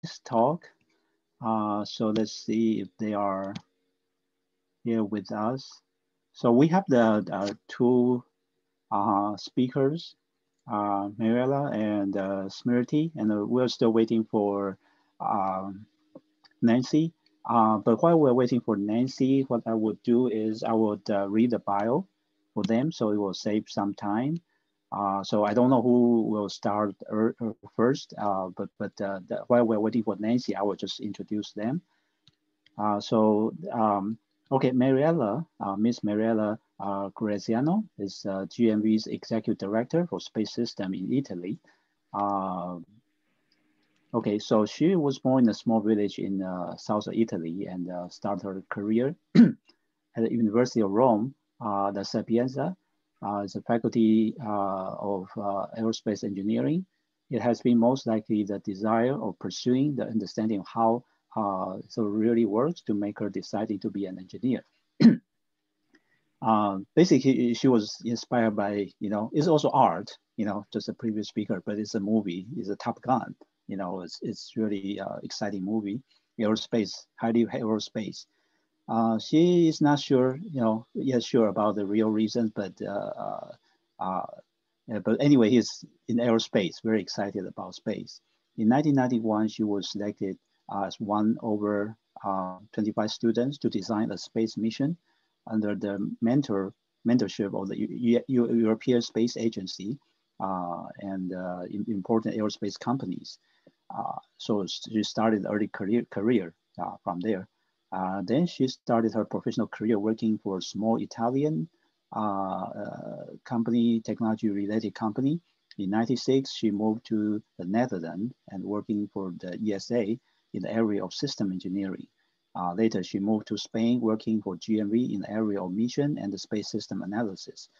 next talk. So let's see if they are here with us. So we have the two speakers, Mariella and Smiriti, and we're still waiting for Nancy. But while we're waiting for Nancy, what I would do is I would read the bio for them, so it will save some time. So I don't know who will start first, but while we're waiting for Nancy, I will just introduce them. Okay, Mariella, Miss Mariella Graziano is GMV's Executive Director for Space System in Italy. Okay, so she was born in a small village in south of Italy and started her career at the University of Rome, the Sapienza. Is a faculty of aerospace engineering. It has been most likely the desire of pursuing the understanding of how it really works to make her deciding to be an engineer. Basically, she was inspired by, it's also art, just a previous speaker, but it's a movie, it's a Top Gun. It's really exciting movie, aerospace, highly aerospace. She is not sure, yet sure about the real reasons, but anyway, he's in aerospace, very excited about space. In 1991, she was selected as one over 25 students to design a space mission under the mentorship of the European Space Agency and important aerospace companies. So she started early career from there. Then she started her professional career working for a small Italian company, technology-related company. In '96, she moved to the Netherlands and working for the ESA in the area of system engineering. Later, she moved to Spain, working for GMV in the area of mission and the space system analysis.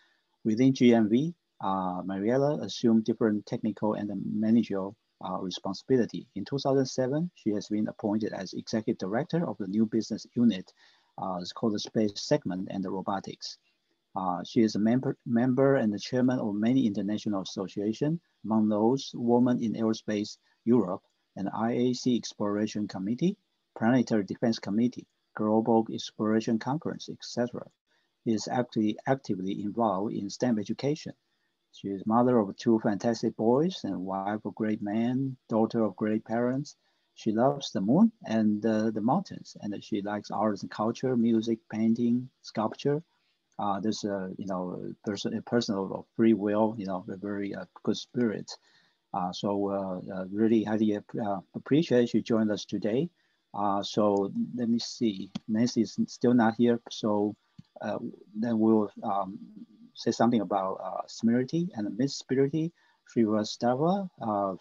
Within GMV, Mariella assumed different technical and managerial responsibility. In 2007, she has been appointed as executive director of the new business unit. It's called the space segment and the robotics. She is a member and the chairman of many international associations, among those Women in Aerospace Europe and IAC Exploration Committee, Planetary Defense Committee, Global Exploration Conference, etc. She is actively involved in STEM education. She is mother of two fantastic boys and wife of great man, daughter of great parents. She loves the moon and the mountains, and she likes arts and culture, music, painting, sculpture. There's a person of free will, a very good spirit. Really highly appreciate you joined us today. So let me see, Nancy is still not here, so then we'll say something about Smiriti and Miss Smiriti Srivastava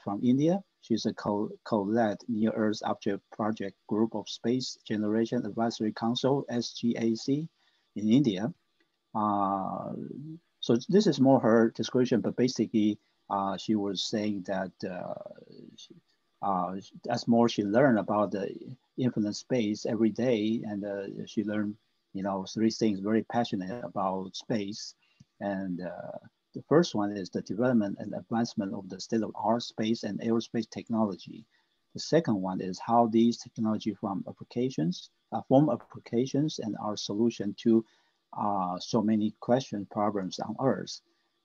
from India. She's a co-led Near Earth Object Project Group of Space Generation Advisory Council, SGAC, in India. So this is more her description, but basically she was saying that as more she learned about the infinite space every day, and she learned, three things, very passionate about space. And the first one is the development and advancement of the state-of-the-art space and aerospace technology. The second one is how these technology form applications and our solution to so many problems on Earth.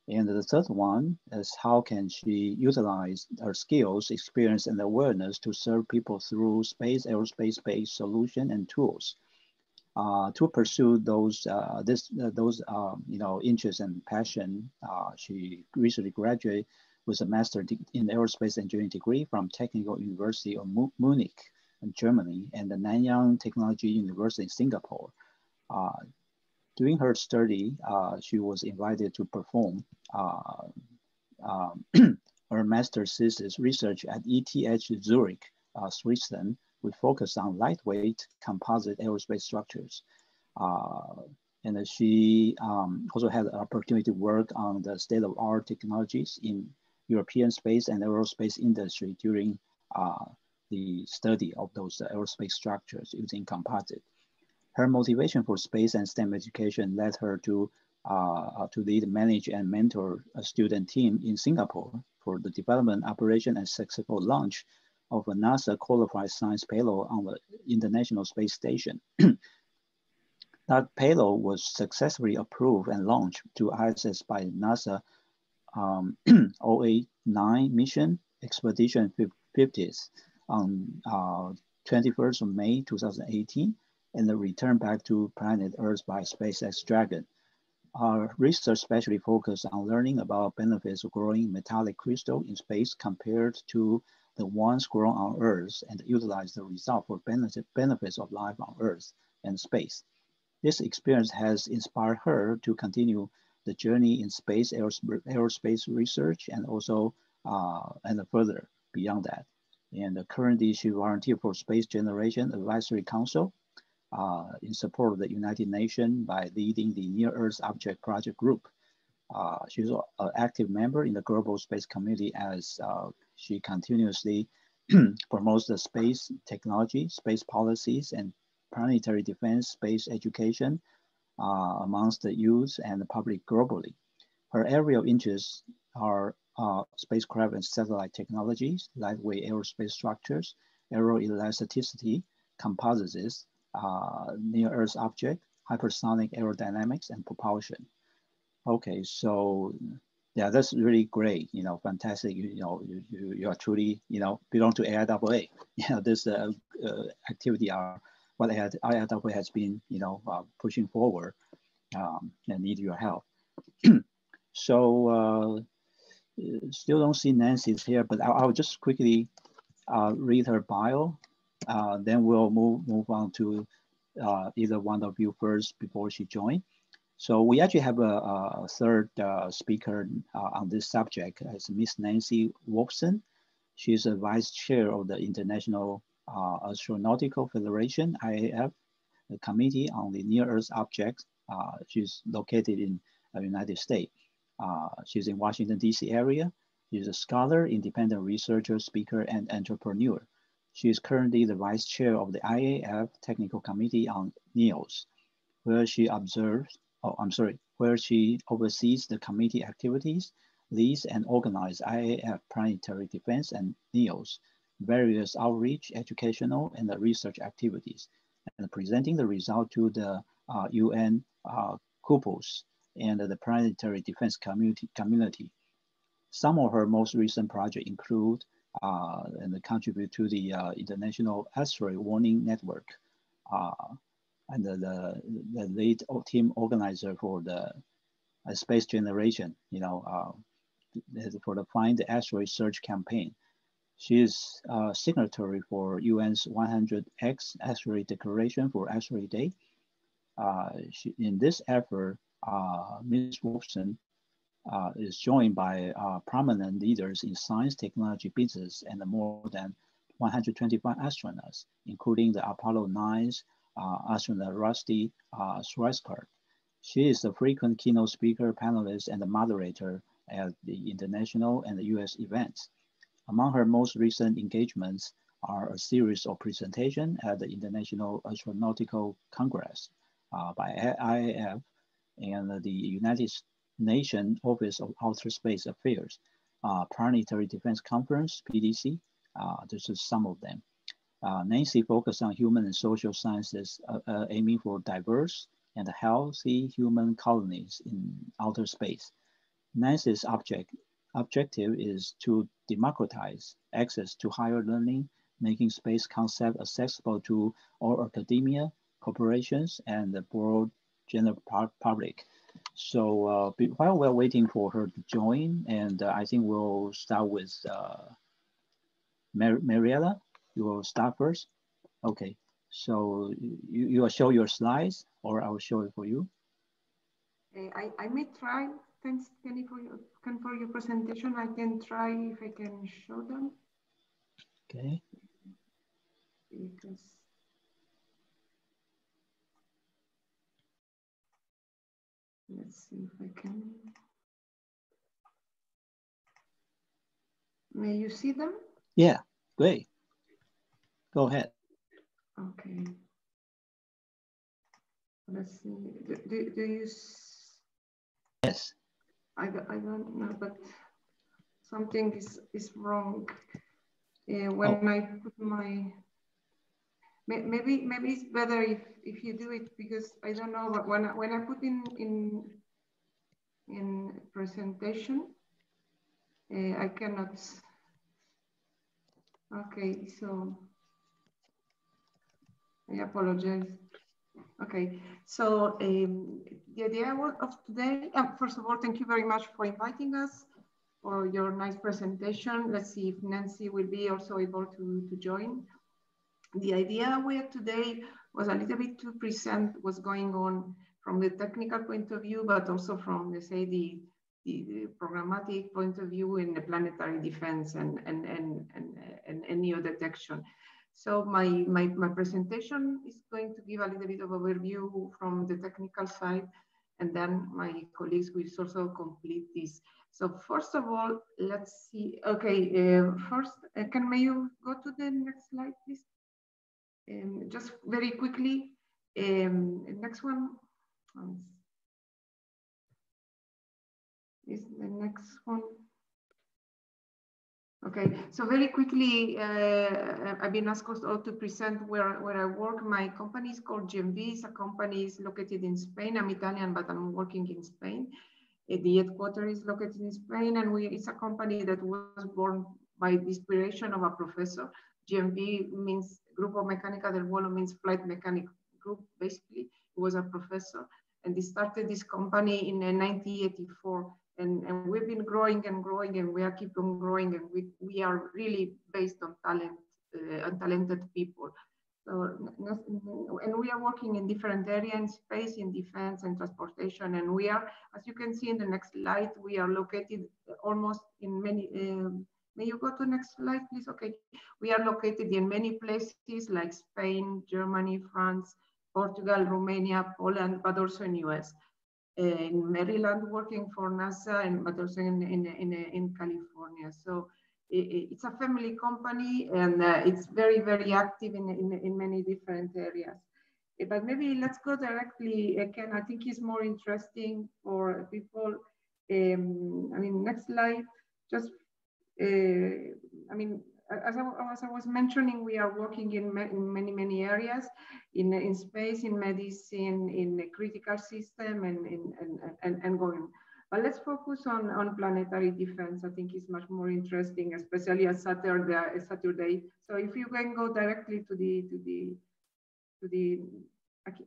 And the third one is how can she utilize her skills, experience, and awareness to serve people through space, aerospace-based solution and tools. To pursue those interests and passion, she recently graduated with a master in aerospace engineering degree from Technical University of Munich in Germany and the Nanyang Technology University in Singapore. During her study, she was invited to perform her master's thesis research at ETH Zurich, Switzerland, with focus on lightweight composite aerospace structures. And she also had the opportunity to work on the state-of-the-art technologies in European space and aerospace industry during the study of those aerospace structures using composite. Her motivation for space and STEM education led her to lead, manage, and mentor a student team in Singapore for the development, operation, and successful launch of a NASA qualified science payload on the International Space Station. That payload was successfully approved and launched to ISS by NASA 089 mission Expedition 50th on 21st of May 2018, and then returned back to planet Earth by SpaceX Dragon. Our research specially focused on learning about benefits of growing metallic crystal in space compared to the ones grown on Earth, and utilize the result for benefits of life on Earth and space. This experience has inspired her to continue the journey in space aerospace research, and also and further beyond that. And currently she volunteered for Space Generation Advisory Council in support of the United Nations by leading the Near Earth Object Project Group. She's an active member in the Global Space Committee as she continuously promotes the space technology, space policies, and planetary defense space education amongst the youth and the public globally. Her area of interest are spacecraft and satellite technologies, lightweight aerospace structures, aeroelasticity, composites, near-Earth object, hypersonic aerodynamics, and propulsion. Okay, so yeah, that's really great. You know, fantastic. You are truly, belong to AIAA. This activity are what AIAA has been, pushing forward, and need your help. So still don't see Nancy's here, but I'll just quickly read her bio. Then we'll move on to either one of you first before she joined. So we actually have a third speaker on this subject. It's Miss Nancy Wolfson. She's a vice chair of the International Astronautical Federation, IAF, the Committee on the Near Earth Objects. She's located in the United States. She's in Washington, D.C. area. She's a scholar, independent researcher, speaker, and entrepreneur. She is currently the vice chair of the IAF Technical Committee on NEOs, where she oversees the committee activities, leads and organizes IAF planetary defense and NEOs, various outreach, educational, and research activities, and presenting the result to the UN CUPOS and the planetary defense community. Some of her most recent projects include and contribute to the International Asteroid Warning Network, and the lead team organizer for the Space Generation, for the Find the Asteroid Search campaign. She is signatory for UN's 100X Asteroid Declaration for Asteroid Day. In this effort, Ms. Wolfson is joined by prominent leaders in science, technology, business, and more than 125 astronauts, including the Apollo 9's astronaut Rusty Schwarzkopf. She is a frequent keynote speaker, panelist, and a moderator at the international and the US events. Among her most recent engagements are a series of presentations at the International Astronautical Congress by IAF and the United Nations Office of Outer Space Affairs, Planetary Defense Conference, PDC. This is some of them. Nancy focused on human and social sciences, aiming for diverse and healthy human colonies in outer space. Nancy's objective is to democratize access to higher learning, making space concept accessible to all academia, corporations, and the broad general public. So while we're waiting for her to join, and I think we'll start with Mariella. You will start first. Okay, so you will show your slides, or I will show it for you. I may try. Thanks, Kenny, for your presentation. I can try if I can show them. Okay. Because let's see if I can. May you see them? Yeah, great. Go ahead. Okay. Let's see. Do you? Yes. I don't know, but something is wrong. when I put my, maybe it's better if you do it, because I don't know, but when I put in presentation, I cannot. Okay, so I apologize. Okay, so the idea of today, first of all, thank you very much for inviting us, for your nice presentation. Let's see if Nancy will be also able to join. The idea we have today was a little bit to present what's going on from the technical point of view, but also from, let's say, the programmatic point of view in the planetary defense and NEO detection. So my presentation is going to give a little bit of overview from the technical side, and then my colleagues will also complete this. So first of all, let's see. Okay, first, may you go to the next slide, please? Just very quickly, next one is the next one. Okay, so very quickly, I've been asked also to present where I work. My company is called GMV. It's a company is located in Spain. I'm Italian, but I'm working in Spain. The headquarters is located in Spain, and it's a company that was born by the inspiration of a professor. GMV means Grupo Mecánica del Vuelo, means flight mechanic group. Basically, he was a professor, and he started this company in 1984. And we've been growing and growing, and we are keep on growing, and we are really based on talent, on talented people. So, and we are working in different areas in space, in defense and transportation. And we are, as you can see in the next slide, we are located almost in many, may you go to the next slide, please? Okay. We are located in many places like Spain, Germany, France, Portugal, Romania, Poland, but also in US. In Maryland, working for NASA, and but also in California. So it's a family company, and it's very, very active in many different areas. But maybe let's go directly, Ken. I think it's more interesting for people. I mean, next slide. Just, I mean, as I was mentioning, we are working in many areas, in space, in medicine, in the critical system, and going. But let's focus on planetary defense. I think it's much more interesting, especially as Saturday. So if you can go directly to the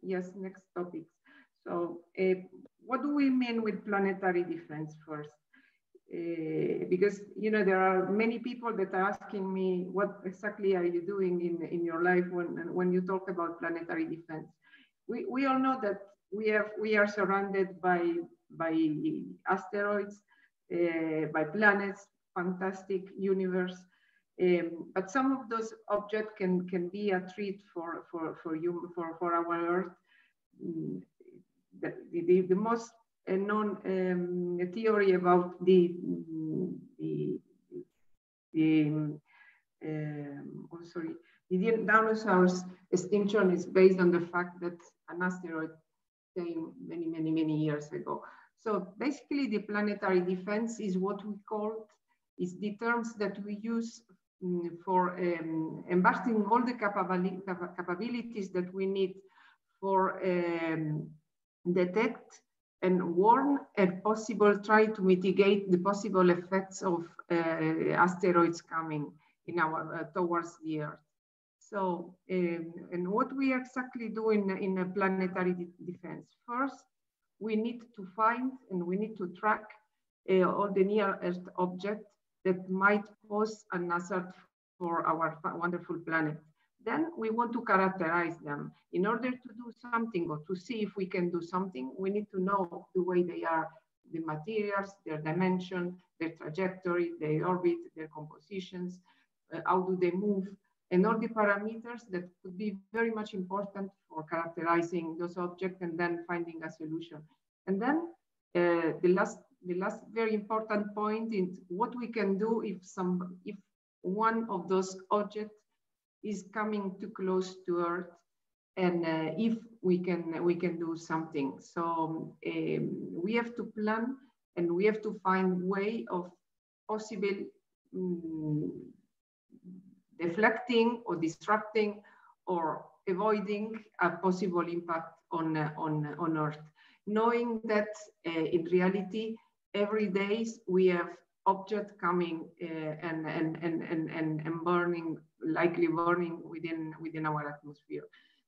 yes, next topics. So what do we mean with planetary defense first? Because there are many people that are asking me, what exactly are you doing in your life when you talk about planetary defense? We all know that we are surrounded by asteroids, by planets, fantastic universe, but some of those objects can be a threat for our Earth. The most known theory about the dinosaurs extinction is based on the fact that an asteroid came many years ago. So basically, the planetary defense is what we call, is the terms that we use for embracing all the capabilities that we need for detect and warn and try to mitigate the possible effects of asteroids coming in towards the Earth. So, and what we exactly do in a planetary defense? First, we need to find and we need to track all the near Earth objects that might pose an hazard for our wonderful planet. Then we want to characterize them. In order to do something or to see if we can do something, we need to know the way they are, the materials, their dimension, their trajectory, their orbit, their compositions, how do they move, and all the parameters that could be very much important for characterizing those objects and then finding a solution. And then the last very important point is what we can do if one of those objects is coming too close to Earth, and if we can do something. So we have to plan, and we have to find way of possible deflecting or disrupting or avoiding a possible impact on Earth. Knowing that in reality, every day we have objects coming and burning, likely burning within our atmosphere.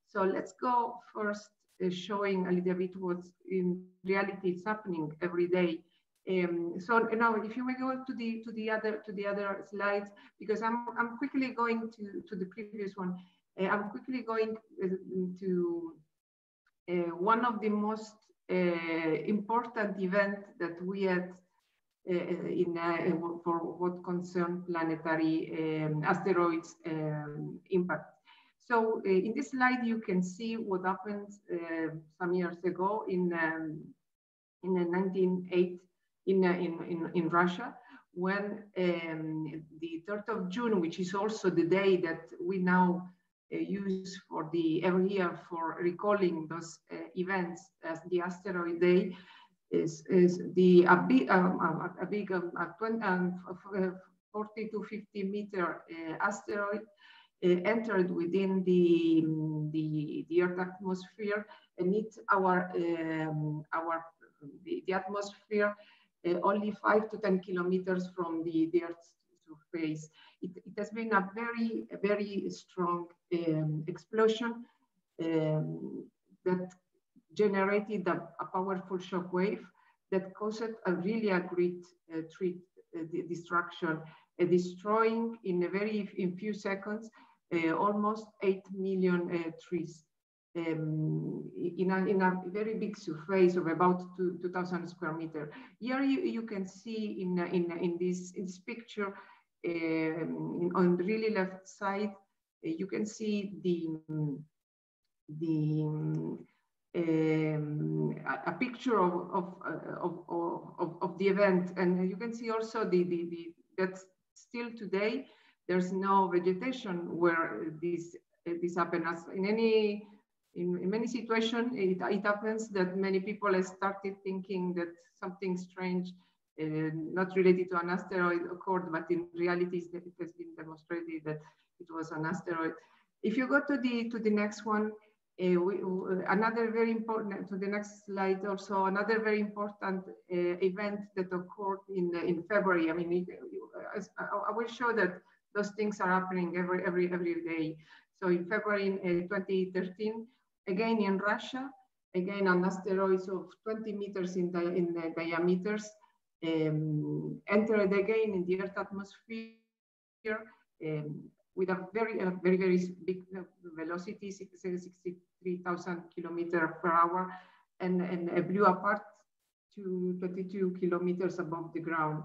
So let's go first showing a little bit what's in reality is happening every day. So now, if you may go to the other slides, because I'm quickly going to the previous one. I'm quickly going to one of the most important events that we had for what concern planetary asteroids impact. So in this slide, you can see what happened some years ago in 1908 in Russia, when the 3rd of June, which is also the day that we now use for every year for recalling those events as the Asteroid Day, is a big 40 to 50 meter asteroid entered within the Earth atmosphere and hit the atmosphere only 5 to 10 kilometers from the Earth's surface. It has been a very strong explosion that generated a powerful shock wave that caused a great destruction, destroying in few seconds almost 8 million trees in a very big surface of about 2,000 square meters. Here you can see in this picture on the really left side, you can see a picture of the event, and you can see also that still today there's no vegetation where this happens. In many situations, it happens that many people have started thinking that something strange, not related to an asteroid, occurred, but in reality, it has been demonstrated that it was an asteroid. If you go to the next one, another very important, to the next slide also, another very important event that occurred in February. I mean, I will show that those things are happening every day. So in February 2013, again in Russia, again an asteroid of 20 meters in diameters entered again in the Earth atmosphere with a very big velocity, 63,000 kilometers per hour, and blew apart to 22 kilometers above the ground.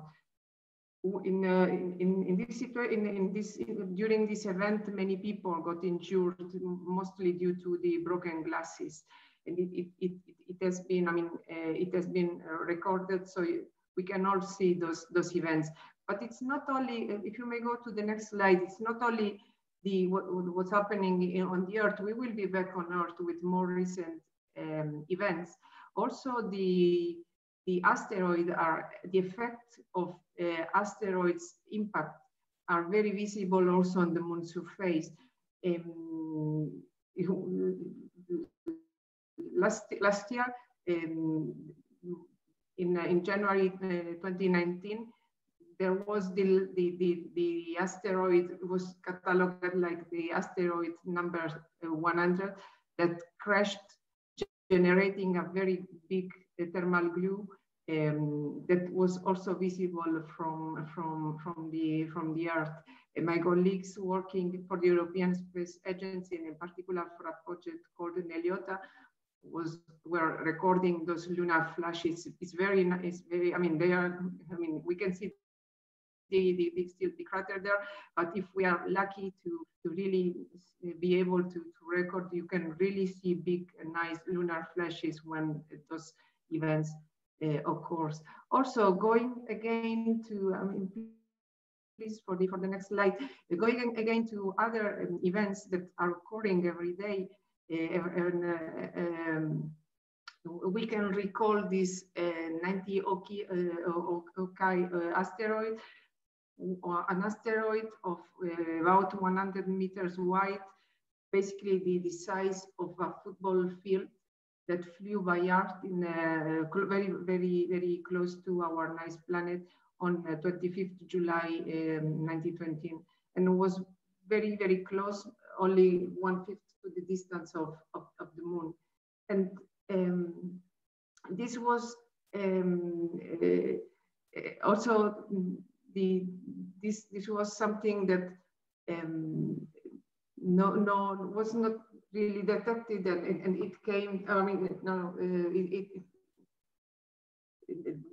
During this event, many people got injured, mostly due to the broken glasses, and it has been, I mean, it has been recorded, so we can all see those events. But it's not only, if you may go to the next slide, it's not only what's happening on the Earth. We will be back on Earth with more recent events. Also, the asteroid the effect of asteroids impact are very visible also on the moon surface. Last year, in January 2019, there was the asteroid was cataloged like the asteroid number 100 that crashed, generating a very big thermal glue that was also visible from the Earth. And my colleagues working for the European Space Agency, and in particular for a project called Neliota, were recording those lunar flashes. It's very, I mean, they are, I mean, we can see the crater there, but if we are lucky to really be able to record, you can really see big, nice lunar flashes when those events occurs. Also, going again to, I mean, please for the next slide, going again to other events that are occurring every day, we can recall this 90 Oki asteroid an asteroid of about 100 meters wide, basically the size of a football field, that flew by Earth in very close to our nice planet on 25th July 1920, and was very close, only 1/5 to the distance of the moon. And this was also this was something that was not really detected, and it came. I mean, no,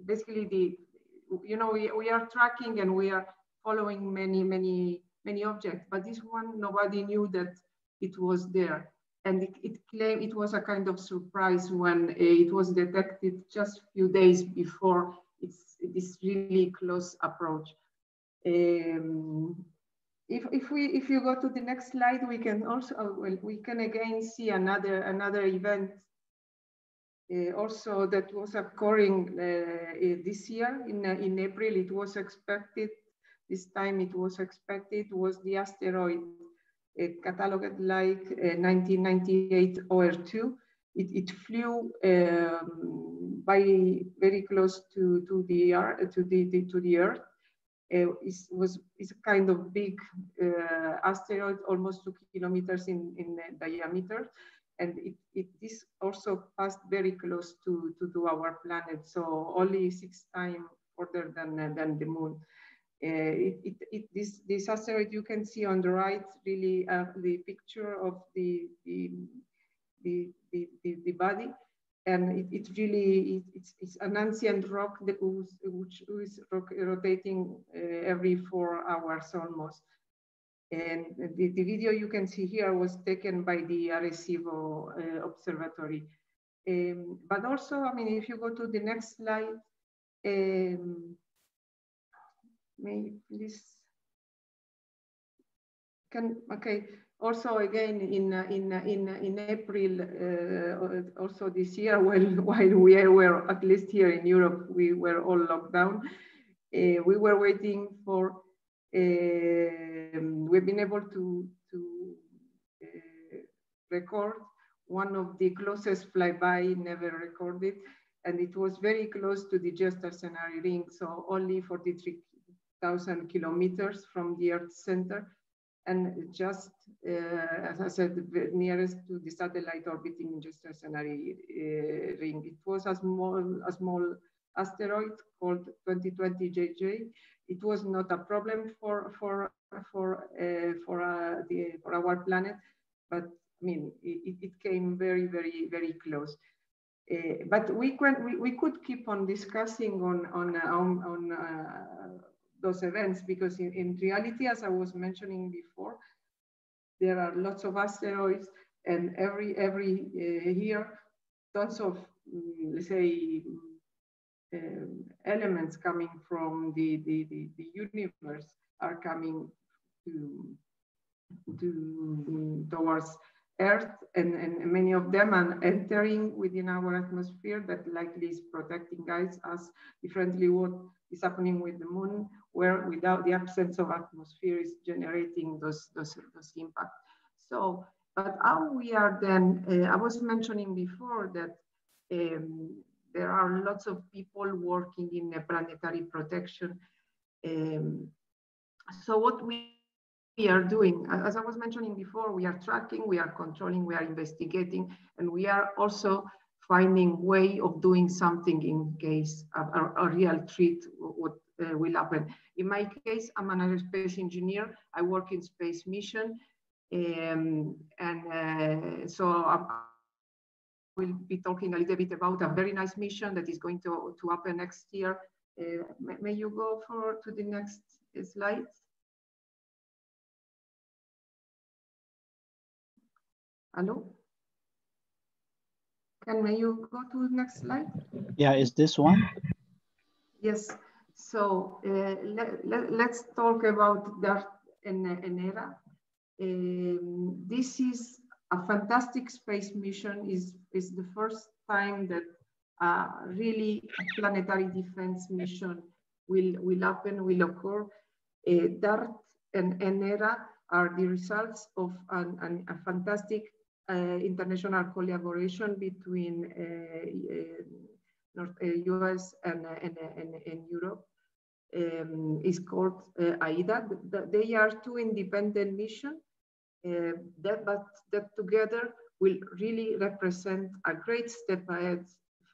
basically we are tracking and we are following many objects, but this one nobody knew that it was there, and it claimed it was a kind of surprise when it was detected just a few days before this really close approach. If you go to the next slide, we can also we can again see another event also that was occurring this year in April. It was expected. This time it was expected was the asteroid cataloged like 1998 OR2. It flew by very close to the Earth. It's a kind of big asteroid, almost 2 kilometers in diameter, and this also passed very close to our planet, so only 6 times further than the moon. This asteroid you can see on the right, really the picture of the body, and it's an ancient rock which is rotating every 4 hours almost. And the video you can see here was taken by the Arecibo Observatory. But also, I mean, if you go to the next slide, may please. Okay. Also, again in April, also this year, while we were, at least here in Europe, we were all locked down. We were waiting for. We've been able to record one of the closest flyby never recorded, and it was very close to the geostationary ring, so only 43,000 kilometers from the Earth's center. And just, as I said, nearest to the satellite orbiting geostationary ring. It was a small asteroid called 2020 JJ. It was not a problem for our planet, but I mean, it came very close. But we could keep on discussing on those events, because in reality, as I was mentioning before, there are lots of asteroids, and every year, tons of let's say elements coming from the universe are coming towards Earth, and many of them are entering within our atmosphere that likely is protecting us differently what is happening with the moon, where without the absence of atmosphere is generating those impacts. So, but how we are then, I was mentioning before that there are lots of people working in planetary protection. So what we are doing, as I was mentioning before, we are tracking, we are controlling, we are investigating, and we are also finding way of doing something in case a real threat will happen. In my case, I'm an aerospace engineer. I work in space mission, so I will be talking a little bit about a very nice mission that is going to happen next year. May you go to the next slide? Hello? May you go to the next slide? Yeah, is this one? Yes. So let's talk about DART and Hera. This is a fantastic space mission. Is the first time that really a planetary defense mission will happen, will occur. DART and Hera are the results of a fantastic international collaboration between US and Europe. Is called AIDA. They are two independent missions that together will really represent a great step ahead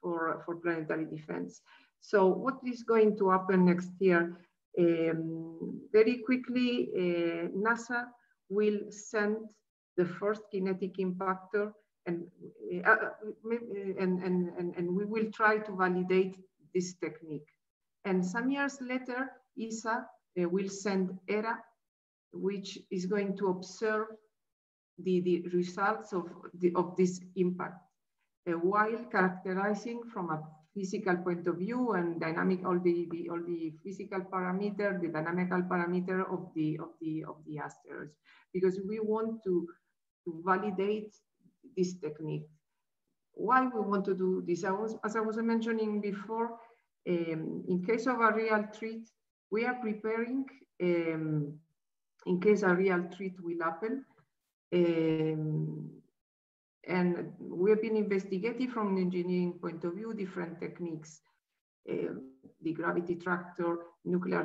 for planetary defense. So what is going to happen next year? Very quickly, NASA will send the first kinetic impactor, and we will try to validate this technique. And some years later, ESA will send Hera, which is going to observe the results of this impact, while characterizing from a physical point of view and dynamic all the physical parameter, the dynamical parameter of the asteroids, because we want to validate this technique. Why we want to do this? As I was mentioning before, in case of a real threat, we are preparing in case a real threat will happen. And we have been investigating from an engineering point of view different techniques, the gravity tractor, nuclear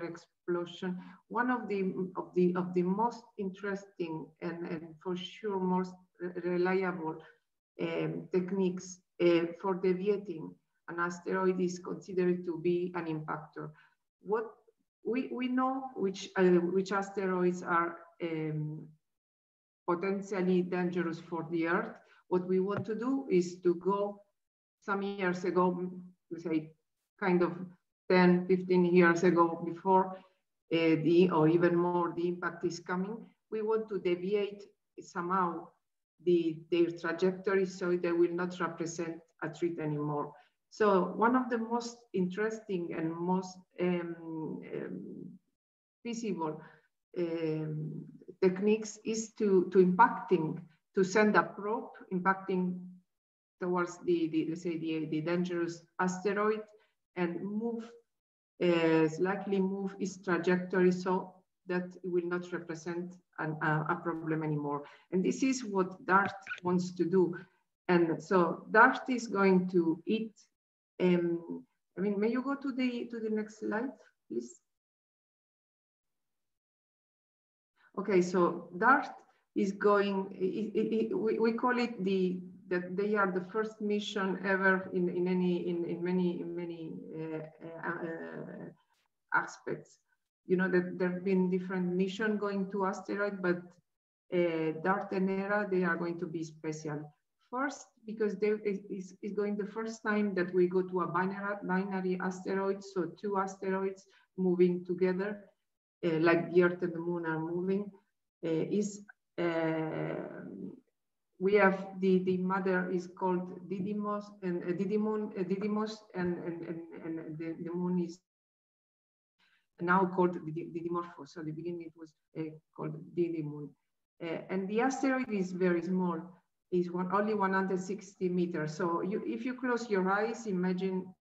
explosion. One of the most interesting and for sure most reliable techniques for deviating an asteroid is considered to be an impactor. What we know which asteroids are potentially dangerous for the Earth. What we want to do is to go some years ago, we say kind of 10, 15 years ago before or even more, the impact is coming. We want to deviate somehow their trajectory so they will not represent a threat anymore. So one of the most interesting and most feasible techniques is to send a probe impacting towards the dangerous asteroid and slightly move its trajectory so that it will not represent a problem anymore. And this is what DART wants to do. And so DART is going to eat. May you go to the next slide, please? Okay, so DART is going. We call it that they are the first mission ever in many aspects. You know that there have been different missions going to asteroid, but DART and Hera, they are going to be special. First, because it's going the first time that we go to a binary asteroid, so two asteroids moving together, like the Earth and the Moon are moving. We have the mother is called Didymos, and Didymos, and the Moon is now called Didymorphos. So at the beginning it was called Didymos. And the asteroid is very small. Is only 160 meters. So if you close your eyes, imagine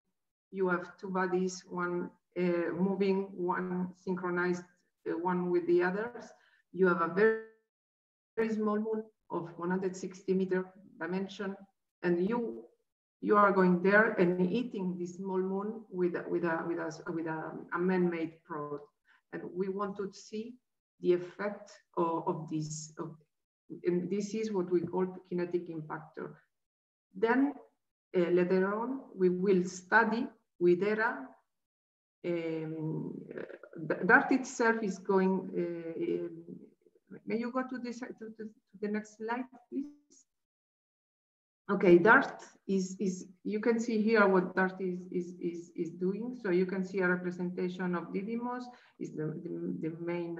you have two bodies, one moving, one synchronized, one with the others. You have a very, very small moon of 160 meter dimension, and you are going there and eating this small moon with a man-made probe. And we want to see the effect of this. And this is what we call kinetic impactor. Then later on, we will study with Hera. DART itself is going. May you go to the next slide, please? Okay, DART is you can see here what DART is doing. So you can see a representation of Didymos is the main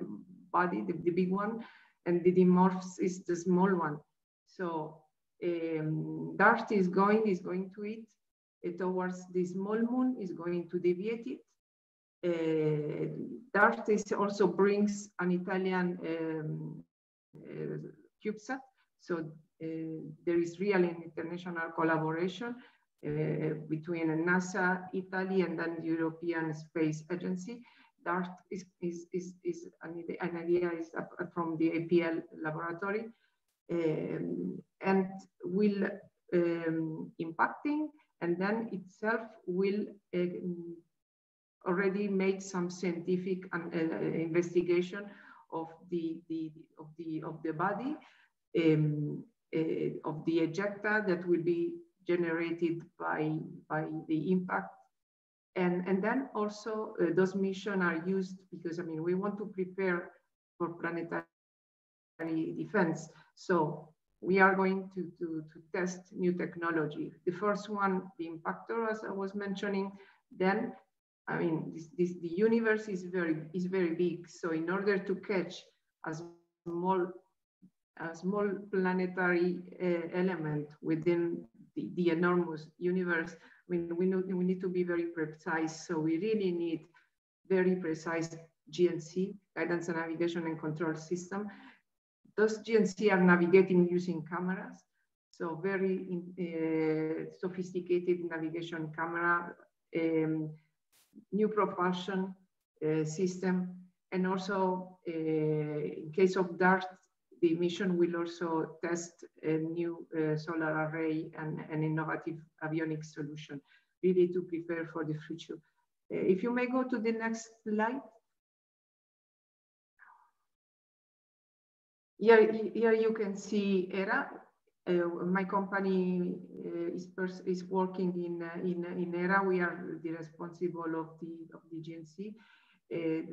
body, the big one. And Didymos is the small one. So DART is going to eat towards the small moon, is going to deviate it. DART also brings an Italian CubeSat. So there is really an international collaboration between NASA, Italy, and then the European Space Agency DART is an idea is from the APL laboratory, and will impacting, and then itself will already make some scientific investigation of the body, of the ejecta that will be generated by the impact. And then also those missions are used because, I mean, we want to prepare for planetary defense. So we are going to test new technology. The first one, the impactor, as I was mentioning. Then, I mean, the universe is very big. So in order to catch a small planetary element within the enormous universe, I mean, we need to be very precise. So we really need very precise GNC, guidance and navigation and control system. Those GNC are navigating using cameras. So very sophisticated navigation camera, new propulsion system. And also in case of DART, the mission will also test a new solar array and an innovative avionics solution, really to prepare for the future. If you may go to the next slide. Here you can see Hera. My company is working in Hera. We are the responsible of the GNC.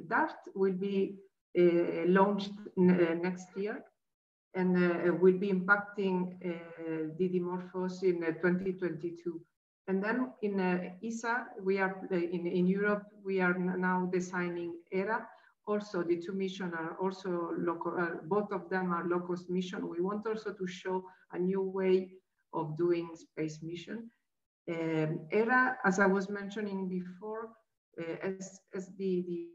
DART will be launched next year, and will be impacting Didymos in 2022. And then in ESA, we are in Europe, we are now designing Hera. Also, the two missions are also local, both of them are low-cost mission. We want also to show a new way of doing space mission. Hera, as I was mentioning before, as the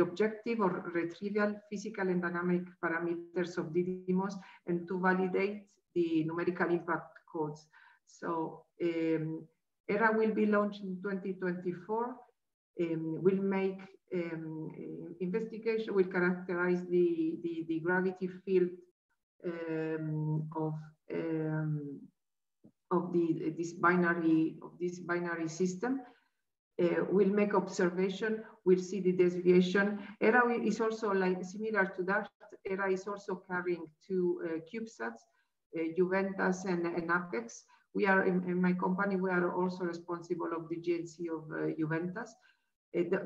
objective or retrieval physical and dynamic parameters of Didymos, and to validate the numerical impact codes. So Hera will be launched in 2024. Will make investigation, will characterize the gravity field of this binary system. We'll make observation, we'll see the desviation. Hera is also like similar to that. Hera is also carrying two CubeSats, Juventas and Apex. We are in my company, we are also responsible of the GNC of Juventas.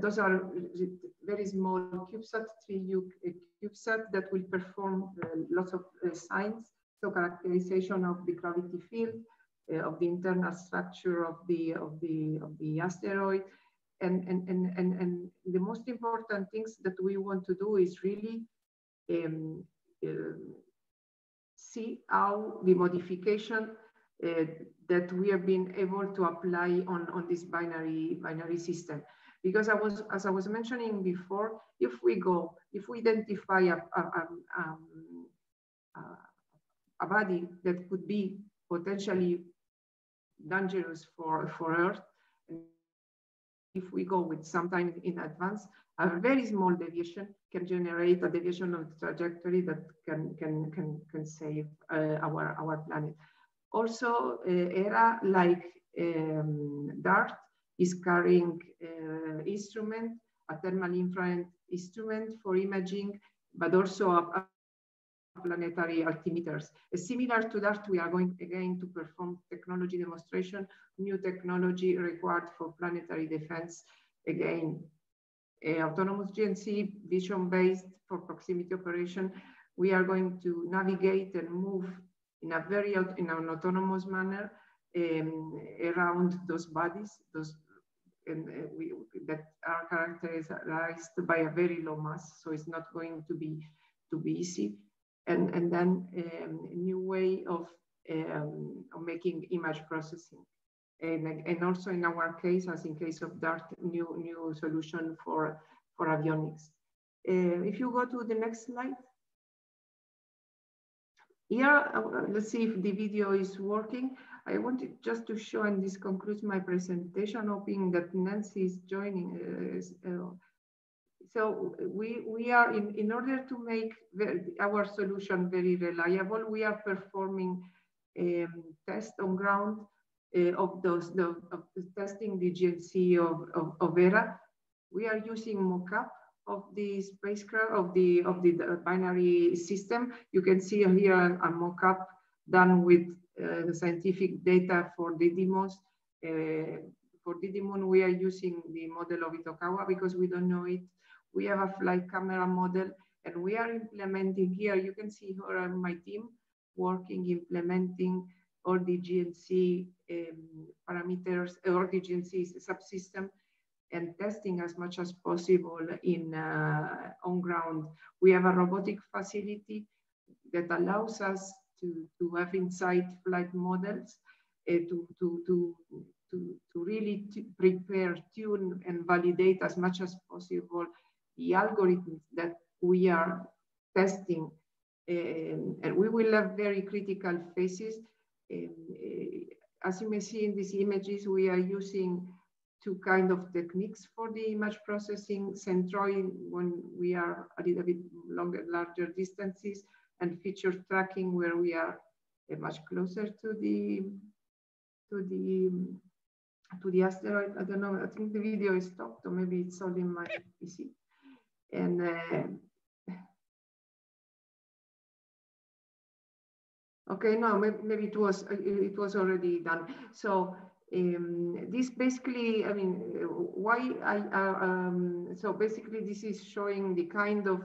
Those are very small CubeSats, 3U CubeSat that will perform lots of science, so characterization of the gravity field, of the internal structure of the asteroid, and the most important things that we want to do is really see how the modification that we have been able to apply on this binary system. Because as I was mentioning before, if we identify a body that could be potentially dangerous for Earth, and if we go with some time in advance, a very small deviation can generate a deviation of the trajectory that can save our planet. Also, Hera, like DART, is carrying instrument, a thermal infrared instrument for imaging, but also a planetary altimeters. Similar to that, we are going again to perform technology demonstration, new technology required for planetary defense. Again, autonomous GNC, vision-based for proximity operation. We are going to navigate and move in an autonomous manner around those bodies, that are characterized by a very low mass, so it's not going to be easy. And then a new way of making image processing, and also in our case, as in case of DART, new solution for avionics. If you go to the next slide. Here, let's see if the video is working. I wanted just to show, and this concludes my presentation, hoping that Nancy is joining. So we are, in order to make our solution very reliable, we are performing tests on ground of testing the GNC of Hera. We are using mock-up of the spacecraft, of the binary system. You can see here a mock-up done with the scientific data for Didymos. For Didymos, we are using the model of Itokawa because we don't know it. We have a flight camera model, and we are implementing here. You can see here my team working, implementing all the GNC parameters, or the GNC subsystem, and testing as much as possible in on ground. We have a robotic facility that allows us to have inside flight models to really prepare, tune, and validate as much as possible the algorithms that we are testing. And we will have very critical phases. As you may see in these images, we are using two kind of techniques for the image processing: centroid when we are a little bit larger distances, and feature tracking where we are much closer to the asteroid. I don't know, I think the video is stopped, or maybe it's all in my PC. And okay, no, maybe it was already done. So this basically, I mean, why so basically this is showing the kind of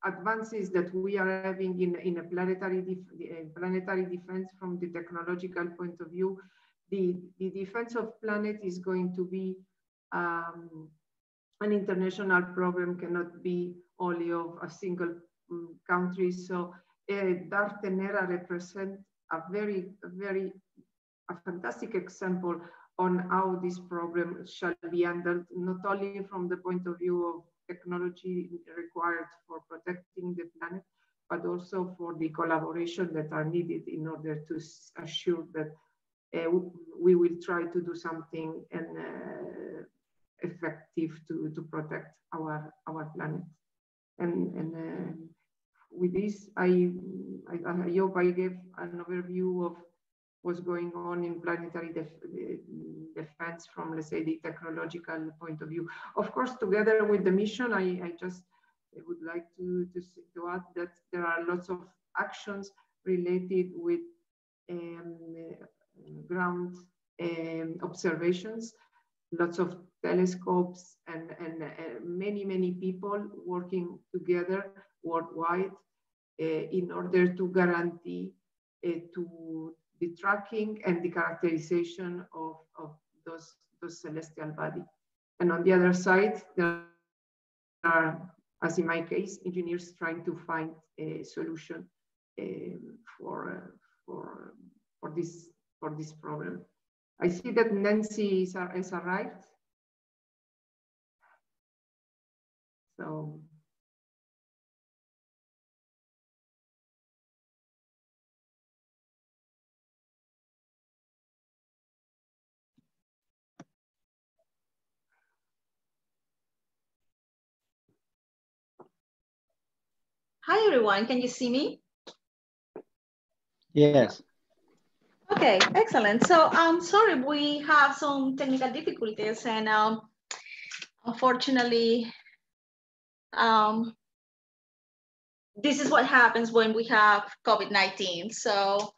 advances that we are having in a planetary defense from the technological point of view. The defense of planet is going to be an international problem, cannot be only of a single country. So DART and Hera represent a fantastic example on how this problem shall be handled, not only from the point of view of technology required for protecting the planet, but also for the collaboration that are needed in order to assure that we will try to do something effective to protect our planet. And with this, I hope I gave an overview of what's going on in planetary defense from, let's say, the technological point of view. Of course, together with the mission, I just would like to add that there are lots of actions related with ground observations, lots of telescopes, and many people working together worldwide in order to guarantee to the tracking and the characterization of those celestial bodies. And on the other side, there are, as in my case, engineers trying to find a solution for this problem. I see that Nancy has arrived. So. Hi, everyone. Can you see me? Yes. Okay, excellent. So I'm sorry, we have some technical difficulties, and unfortunately, this is what happens when we have COVID-19. So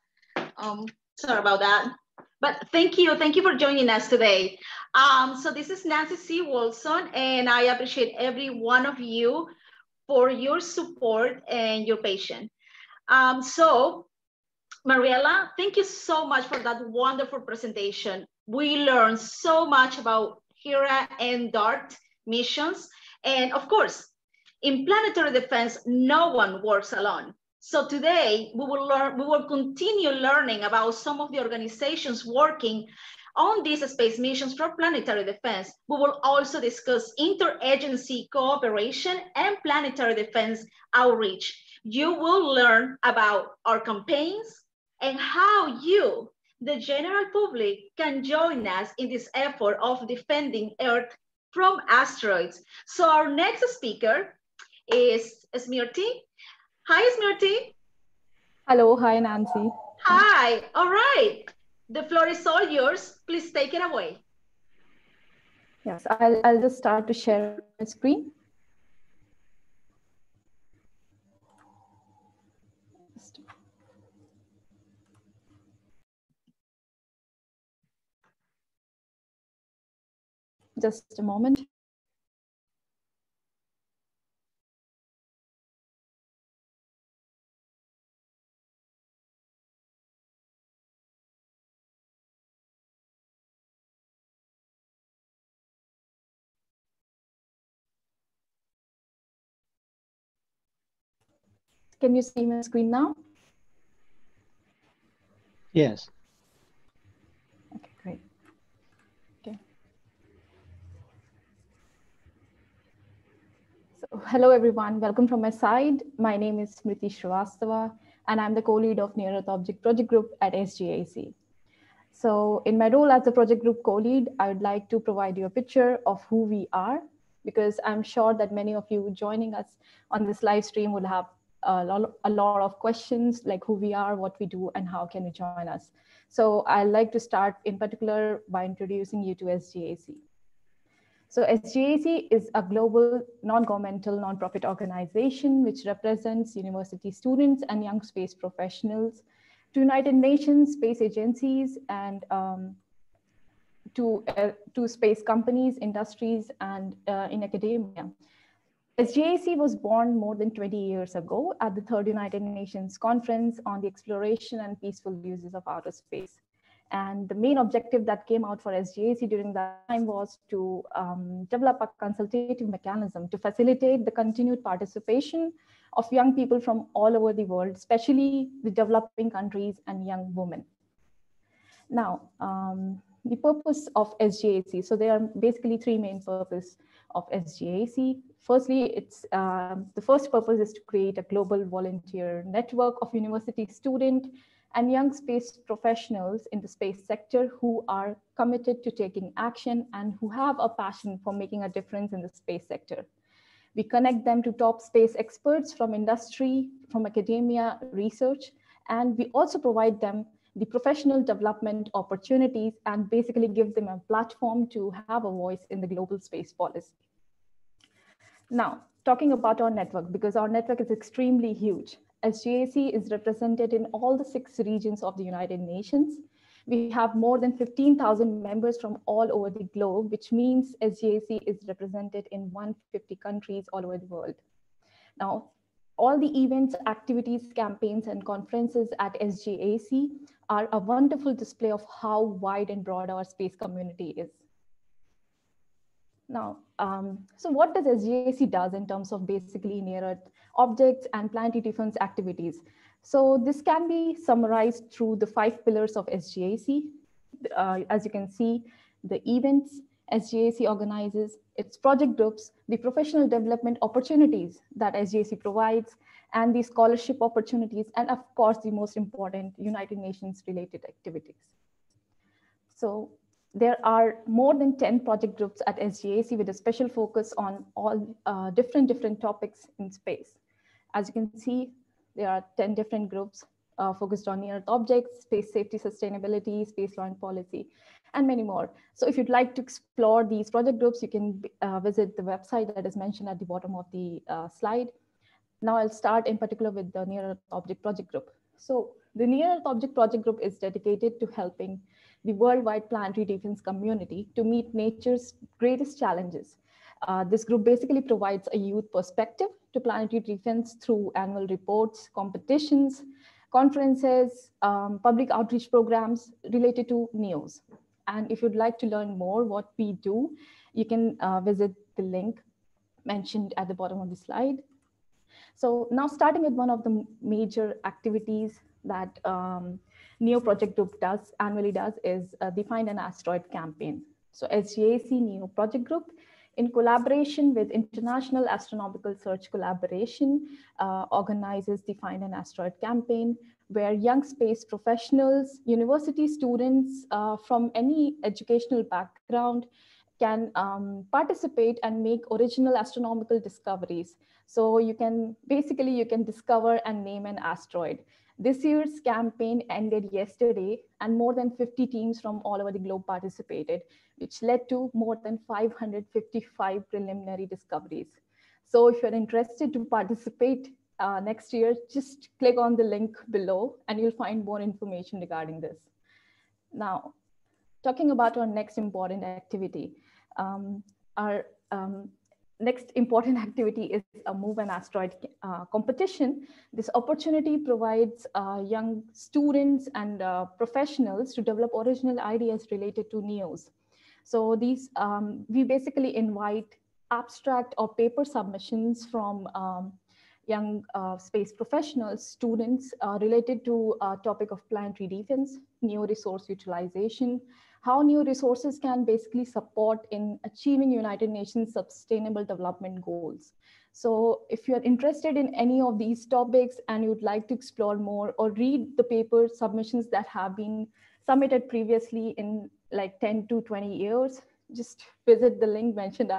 sorry about that. But thank you for joining us today. So this is Nancy C. Wolfson, and I appreciate every one of you for your support and your patience. So Mariella, thank you so much for that wonderful presentation. We learned so much about Hera and DART missions. And of course, in planetary defense, no one works alone. So today we will continue learning about some of the organizations working on these space missions for planetary defense. We will also discuss interagency cooperation and planetary defense outreach. You will learn about our campaigns and how you, the general public, can join us in this effort of defending Earth from asteroids. So our next speaker is Smiriti. Hi, Smiriti. Hello, hi, Nancy. Hi, all right. The floor is all yours. Please take it away. Yes, I'll just start to share my screen. Just a moment. Can you see my screen now? Yes. Okay, great. Okay. So, hello everyone, welcome from my side. My name is Smiriti Srivastava, and I'm the co-lead of Near Earth Object Project Group at SGAC. So in my role as the project group co-lead, I would like to provide you a picture of who we are, because I'm sure that many of you joining us on this live stream will have a lot of questions like who we are, what we do, and how can you join us. So I'd like to start in particular by introducing you to SGAC. So SGAC is a global non-governmental non-profit organization which represents university students and young space professionals to United Nations space agencies and to space companies, industries, and in academia. SGAC was born more than 20 years ago at the third United Nations Conference on the Exploration and Peaceful Uses of Outer Space. And the main objective that came out for SGAC during that time was to develop a consultative mechanism to facilitate the continued participation of young people from all over the world, especially the developing countries and young women. Now, the purpose of SGAC. So there are basically three main purposes of SGAC. Firstly, it's the first purpose is to create a global volunteer network of university student and young space professionals in the space sector who are committed to taking action and who have a passion for making a difference in the space sector. We connect them to top space experts from industry, from academia, research, and we also provide them the professional development opportunities and basically give them a platform to have a voice in the global space policy. Now, talking about our network, because our network is extremely huge. SGAC is represented in all the 6 regions of the United Nations. We have more than 15,000 members from all over the globe, which means SGAC is represented in 150 countries all over the world. Now, all the events, activities, campaigns, and conferences at SGAC are a wonderful display of how wide and broad our space community is. Now, so what does SGAC does in terms of basically near Earth objects and planetary defense activities? So this can be summarized through the 5 pillars of SGAC. As you can see, the events SGAC organizes, its project groups, the professional development opportunities that SGAC provides, and the scholarship opportunities, and of course, the most important United Nations related activities. So there are more than 10 project groups at SGAC with a special focus on all different topics in space. As you can see, there are 10 different groups focused on near Earth objects, space safety, sustainability, space law and policy, and many more. So if you'd like to explore these project groups, you can visit the website that is mentioned at the bottom of the slide. Now I'll start in particular with the Near Earth Object Project Group. So the Near Earth Object Project Group is dedicated to helping the worldwide planetary defense community to meet nature's greatest challenges. This group basically provides a youth perspective to planetary defense through annual reports, competitions, conferences, public outreach programs related to NEOs. And if you'd like to learn more what we do, you can visit the link mentioned at the bottom of the slide. So now starting with one of the major activities that NEO Project Group annually does is the Find an Asteroid campaign. So SGAC NEO Project Group, in collaboration with International Astronomical Search Collaboration, organizes the Find an Asteroid campaign, where young space professionals, university students from any educational background, can participate and make original astronomical discoveries. So you can discover and name an asteroid. This year's campaign ended yesterday, and more than 50 teams from all over the globe participated, which led to more than 555 preliminary discoveries. So if you're interested to participate next year, just click on the link below and you'll find more information regarding this. Now, talking about our next important activity. Our next important activity is a Move an Asteroid competition. This opportunity provides young students and professionals to develop original ideas related to NEOs. So these, we basically invite abstract or paper submissions from young space professionals, students related to topic of planetary defense, NEO resource utilization, how new resources can basically support in achieving United Nations Sustainable Development Goals. So if you're interested in any of these topics and you'd like to explore more or read the paper submissions that have been submitted previously in like 10 to 20 years, just visit the link mentioned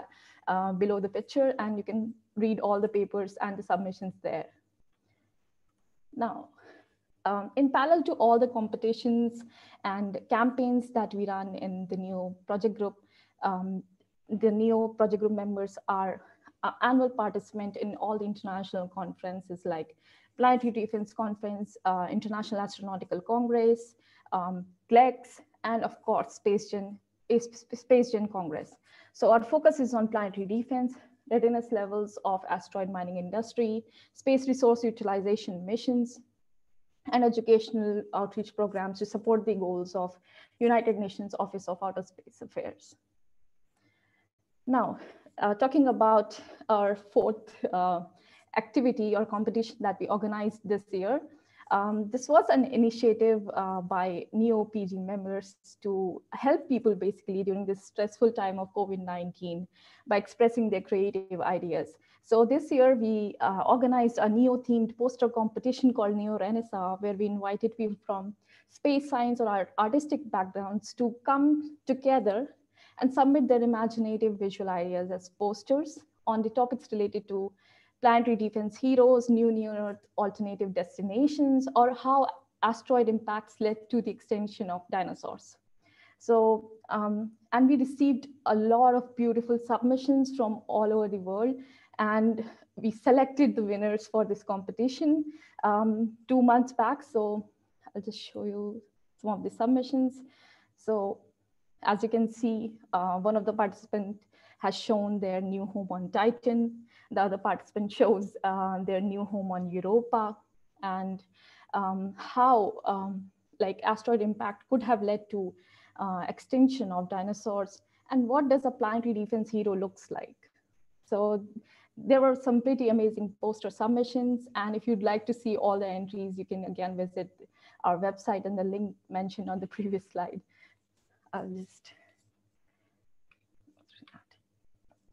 below the picture and you can read all the papers and the submissions there. Now, in parallel to all the competitions and campaigns that we run in the NEO project group, the NEO project group members are annual participant in all the international conferences like Planetary Defense Conference, International Astronautical Congress, GLEX, and of course, Space Gen Congress. So our focus is on planetary defense, readiness levels of asteroid mining industry, space resource utilization missions, and educational outreach programs to support the goals of United Nations Office of Outer Space Affairs. Now, talking about our fourth activity or competition that we organized this year. This was an initiative by NEO PG members to help people basically during this stressful time of COVID-19 by expressing their creative ideas. So this year we organized a NEO-themed poster competition called NEO Renaissance, where we invited people from space science or artistic backgrounds to come together and submit their imaginative visual ideas as posters on the topics related to planetary defense heroes, new near-Earth alternative destinations, or how asteroid impacts led to the extinction of dinosaurs. So, and we received a lot of beautiful submissions from all over the world, and we selected the winners for this competition 2 months back. So I'll just show you some of the submissions. So as you can see, one of the participants has shown their new home on Titan. The other participant shows their new home on Europa, and how like asteroid impact could have led to extinction of dinosaurs, and what does a planetary defense hero looks like. So there were some pretty amazing poster submissions, and if you'd like to see all the entries, you can again visit our website and the link mentioned on the previous slide. I'll just,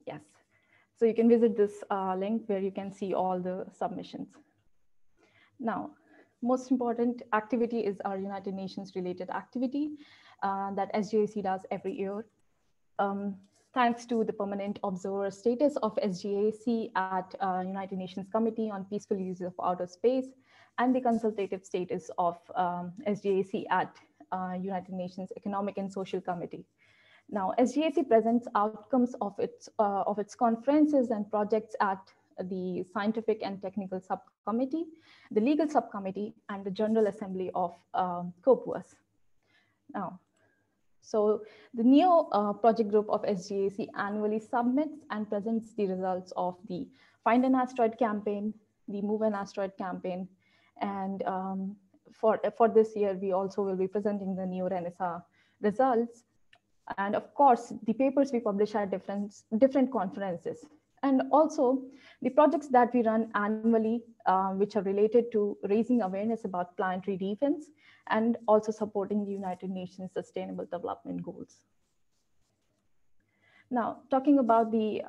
yes. So you can visit this link where you can see all the submissions. Now, most important activity is our United Nations related activity that SGAC does every year. Thanks to the permanent observer status of SGAC at United Nations Committee on Peaceful Use of Outer Space and the consultative status of SGAC at United Nations Economic and Social Committee. Now, SGAC presents outcomes of its conferences and projects at the Scientific and Technical Subcommittee, the Legal Subcommittee, and the General Assembly of COPUOS. Now, so the NEO project group of SGAC annually submits and presents the results of the Find an Asteroid campaign, the Move an Asteroid campaign, and for this year, we also will be presenting the NEO Renaissance results. And of course, the papers we publish at different conferences. And also the projects that we run annually, which are related to raising awareness about planetary defense and also supporting the United Nations Sustainable Development Goals. Now, talking about the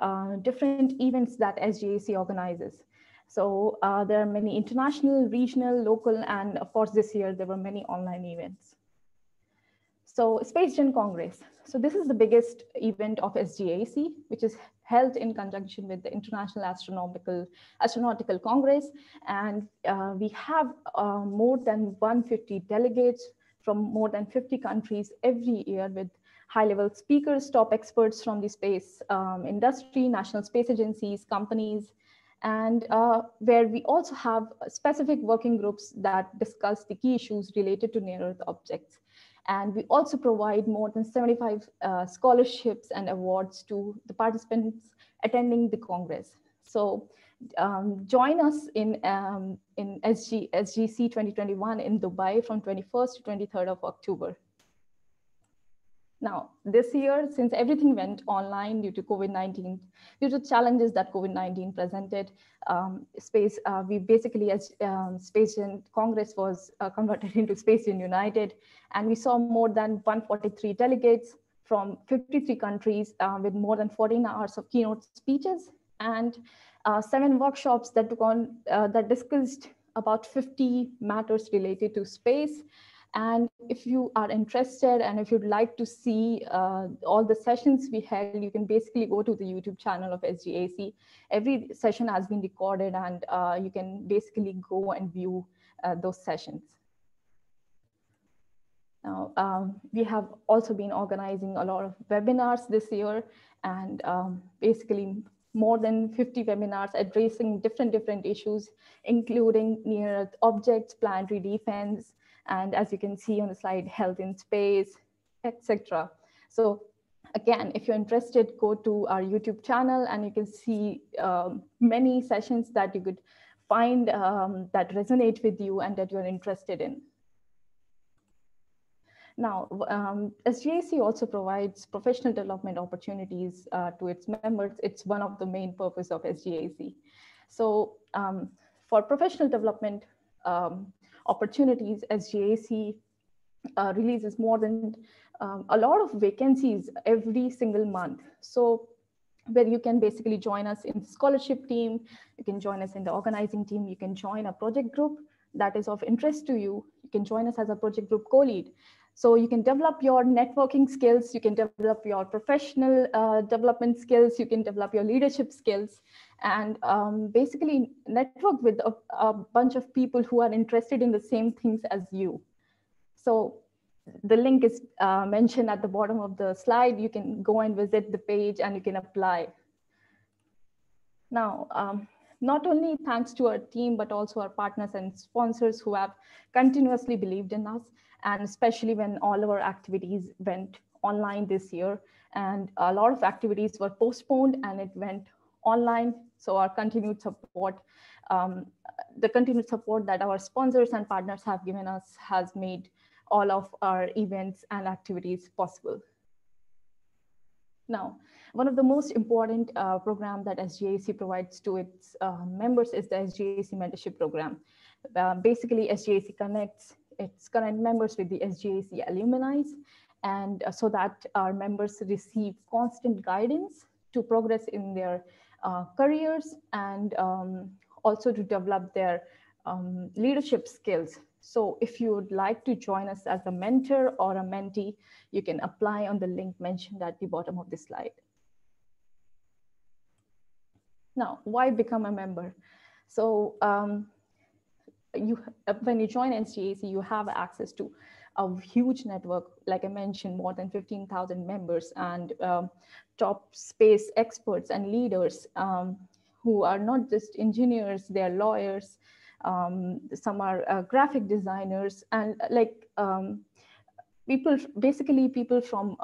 different events that SGAC organizes. So there are many international, regional, local, and of course this year there were many online events. So Space Gen Congress. So this is the biggest event of SGAC, which is held in conjunction with the International Astronautical Congress. And we have more than 150 delegates from more than 50 countries every year, with high-level speakers, top experts from the space industry, national space agencies, companies, and where we also have specific working groups that discuss the key issues related to near-Earth objects. And we also provide more than 75 scholarships and awards to the participants attending the Congress. So join us in SGC 2021 in Dubai from 21st to 23rd of October. Now, this year, since everything went online due to COVID-19, due to challenges that COVID-19 presented, we basically, as Space Gen Congress was converted into Space Gen United, and we saw more than 143 delegates from 53 countries with more than 14 hours of keynote speeches and 7 workshops that that discussed about 50 matters related to space. And if you are interested and if you'd like to see all the sessions we held, you can basically go to the YouTube channel of SGAC. Every session has been recorded, and you can basically go and view those sessions. Now, we have also been organizing a lot of webinars this year, and basically more than 50 webinars addressing different issues, including near-Earth objects, planetary defense, and as you can see on the slide, health in space, etc. So again, if you're interested, go to our YouTube channel and you can see many sessions that you could find that resonate with you and that you're interested in. Now, SGAC also provides professional development opportunities to its members. It's one of the main purpose of SGAC. So for professional development opportunities, SGAC releases more than a lot of vacancies every single month. So where you can basically join us in the scholarship team, you can join us in the organizing team, you can join a project group that is of interest to you, you can join us as a project group co-lead. So you can develop your networking skills, you can develop your professional development skills, you can develop your leadership skills, and basically network with a bunch of people who are interested in the same things as you. So the link is mentioned at the bottom of the slide. You can go and visit the page and you can apply. Now, not only thanks to our team, but also our partners and sponsors who have continuously believed in us, and especially when all of our activities went online this year, and a lot of activities were postponed and it went online. So our continued support, the continued support that our sponsors and partners have given us has made all of our events and activities possible. Now, one of the most important program that SGAC provides to its members is the SGAC Mentorship Program. Basically, SGAC connects its current members with the SGAC alumni, and so that our members receive constant guidance to progress in their careers and also to develop their leadership skills. So if you would like to join us as a mentor or a mentee, you can apply on the link mentioned at the bottom of the slide. Now, why become a member? So when you join SGAC, you have access to a huge network, like I mentioned, more than 15,000 members and top space experts and leaders who are not just engineers, they're lawyers, some are graphic designers, and basically people from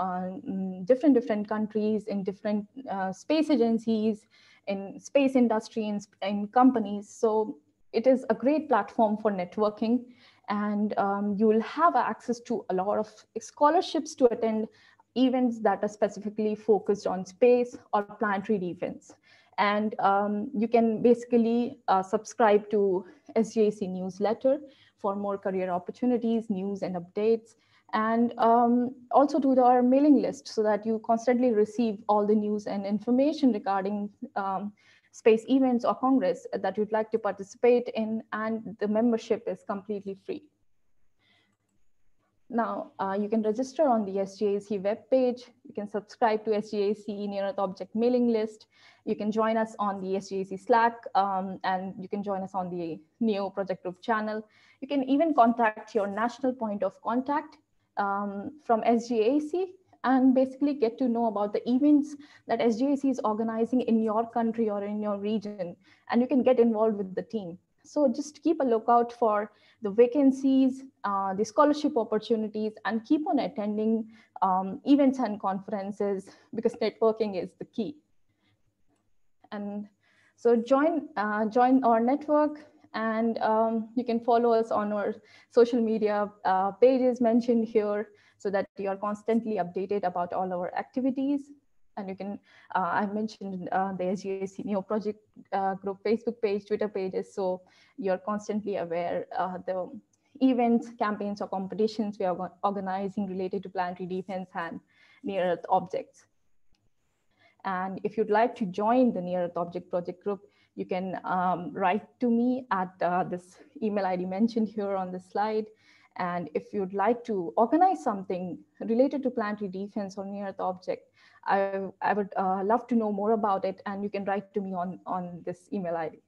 different countries, in different space agencies, in space industry, in companies. So it is a great platform for networking, and you will have access to a lot of scholarships to attend events that are specifically focused on space or planetary defense. And you can basically subscribe to SGAC newsletter for more career opportunities, news and updates, and also to our mailing list so that you constantly receive all the news and information regarding space events or Congress that you'd like to participate in, and the membership is completely free. Now, you can register on the SGAC webpage. You can subscribe to SGAC Near Earth Object mailing list. You can join us on the SGAC Slack, and you can join us on the NEO project group channel. You can even contact your national point of contact from SGAC and basically get to know about the events that SGAC is organizing in your country or in your region, and you can get involved with the team. So just keep a lookout for the vacancies, the scholarship opportunities, and keep on attending events and conferences, because networking is the key. And so join our network, and you can follow us on our social media pages mentioned here, so that you are constantly updated about all our activities. And you can, I mentioned the SGAC NEO project group Facebook page, Twitter pages, so you're constantly aware the events, campaigns, or competitions we are organizing related to planetary defense and near Earth objects. And if you'd like to join the Near Earth Object Project Group, you can write to me at this email ID mentioned here on the slide. And if you'd like to organize something related to planetary defense or near Earth object, I would love to know more about it, and you can write to me on this email ID.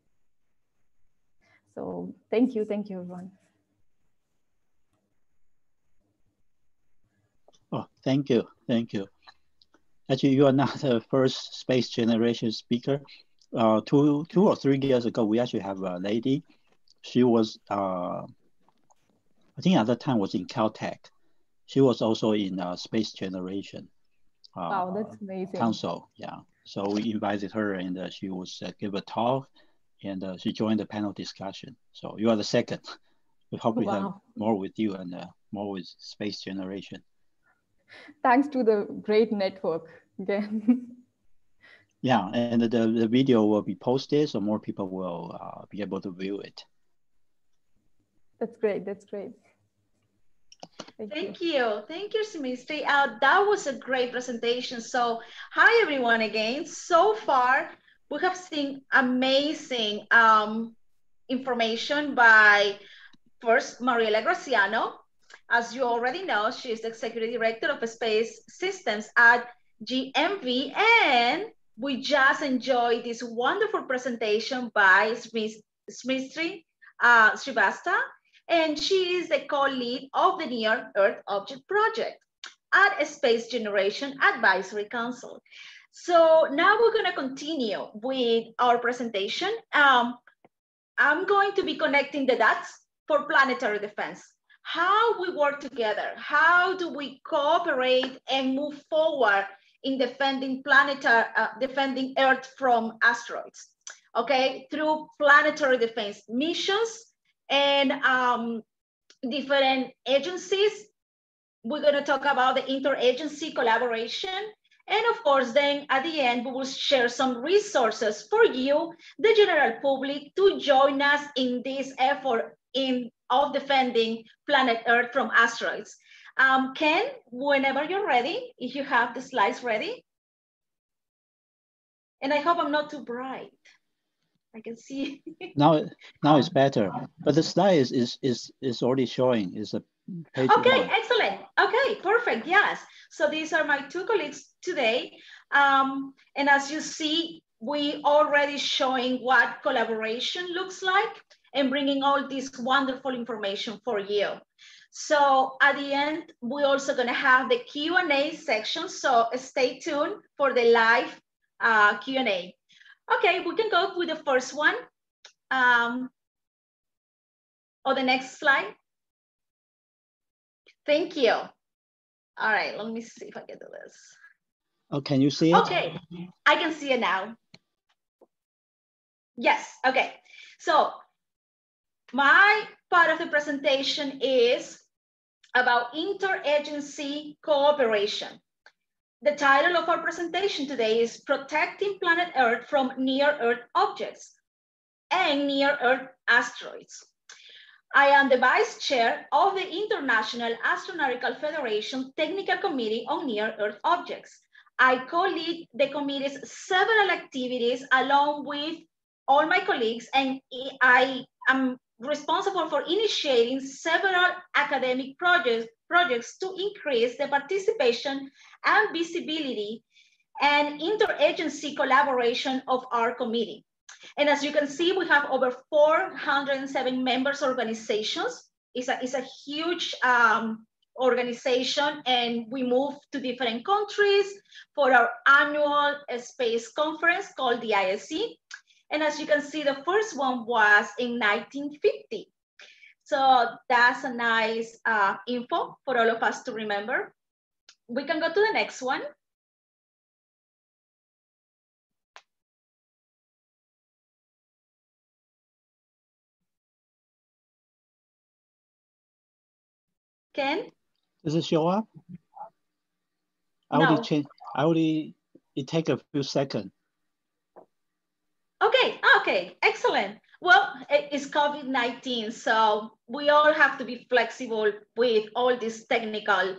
So thank you everyone. Oh, thank you. Actually, you are not the first space generation speaker. 2 or 3 years ago, we actually have a lady. She was, I think at that time was in Caltech. She was also in space generation. Wow, that's amazing. Council, yeah. So we invited her, and she was give a talk, and she joined the panel discussion. So you are the second. We hope we have more with you and more with space generation. Thanks to the great network again. Yeah, and the video will be posted, so more people will be able to view it. That's great. That's great. Thank you, Smiriti. That was a great presentation. So, hi everyone again. So far, we have seen amazing information by first Mariella Graziano. As you already know, she is the Executive Director of Space Systems at GMV, and we just enjoyed this wonderful presentation by Smiriti Srivastava. And she is the co-lead of the Near Earth Object Project at a Space Generation Advisory Council. So now we're going to continue with our presentation. I'm going to be connecting the dots for planetary defense. How we work together, how do we cooperate and move forward in defending defending Earth from asteroids, okay, through planetary defense missions and different agencies. We're going to talk about the interagency collaboration. And of course, then at the end, we will share some resources for you, the general public, to join us in this effort of defending planet Earth from asteroids. Ken, whenever you're ready, if you have the slides ready. And I hope I'm not too bright. I can see. Now it's better, but the slide is already showing. Is a page. Okay, excellent. Okay, perfect. Yes. So these are my 2 colleagues today, and as you see, we already showing what collaboration looks like and bringing all this wonderful information for you. So at the end, we're also going to have the Q&A section. So stay tuned for the live Q&A. Okay, we can go with the first one. Or the next slide. Thank you. All right, let me see if I can do this. Oh, can you see it? Okay, I can see it now. Yes, okay. So my part of the presentation is about interagency cooperation. The title of our presentation today is Protecting Planet Earth from Near-Earth Objects and Near-Earth Asteroids. I am the Vice Chair of the International Astronautical Federation Technical Committee on Near-Earth Objects. I co-lead the committee's several activities along with all my colleagues, and I am responsible for initiating several academic projects to increase the participation and visibility and interagency collaboration of our committee. And as you can see, we have over 407 members organizations. It's a huge organization, and we move to different countries for our annual space conference called the ISC. And as you can see, the first one was in 1950. So that's a nice info for all of us to remember. We can go to the next one. Ken? Does it show up? No. It take a few seconds. Okay, excellent. Well, it's COVID-19, so we all have to be flexible with all these technical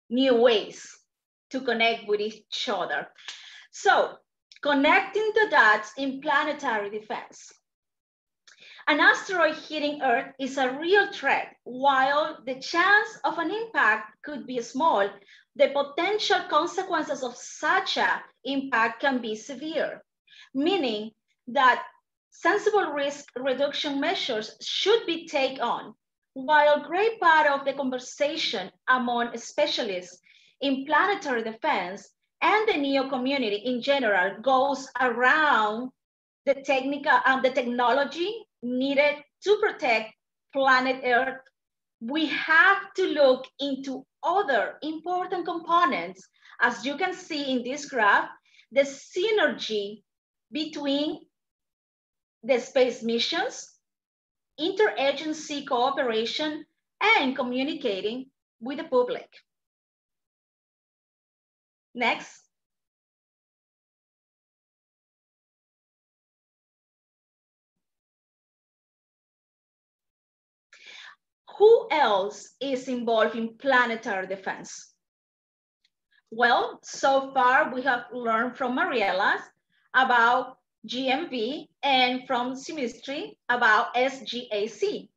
new ways to connect with each other. So, connecting the dots in planetary defense. An asteroid hitting Earth is a real threat. While the chance of an impact could be small, the potential consequences of such an impact can be severe, meaning that sensible risk reduction measures should be taken on. While a great part of the conversation among specialists in planetary defense and the NEO community in general goes around the technology needed to protect planet Earth, we have to look into other important components. As you can see in this graph, the synergy between the space missions, interagency cooperation, and communicating with the public. Next. Who else is involved in planetary defense? Well, so far we have learned from Mariella about GMV and from Smiriti about SGAC.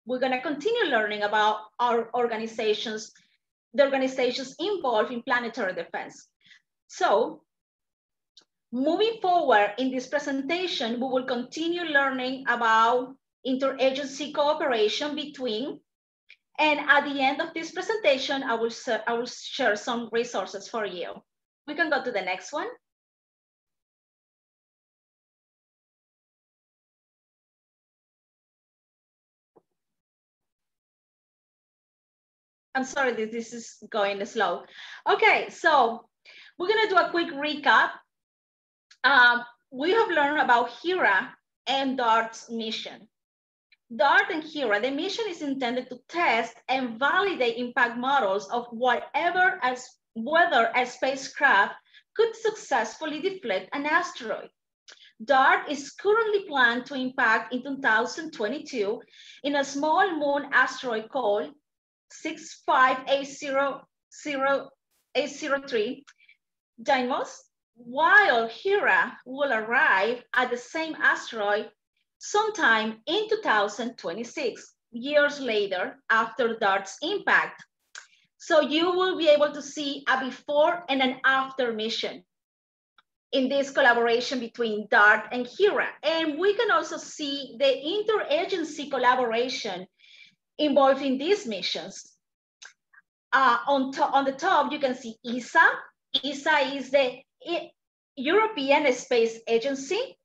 We're gonna continue learning about our organizations, the organizations involved in planetary defense. So, moving forward in this presentation, we will continue learning about interagency cooperation between, and at the end of this presentation, I will share some resources for you. We can go to the next one. I'm sorry, this is going slow. Okay, so we're gonna do a quick recap. We have learned about Hera and DART's mission. DART and Hera, the mission is intended to test and validate impact models of whether a spacecraft could successfully deflect an asteroid. DART is currently planned to impact in 2022 in a small moon asteroid called 65803 Didymos, while Hera will arrive at the same asteroid sometime in 2026, years later after DART's impact. So you will be able to see a before and an after mission in this collaboration between DART and Hera. And we can also see the interagency collaboration involved in these missions. On the top, you can see ESA. ESA is the European Space Agency.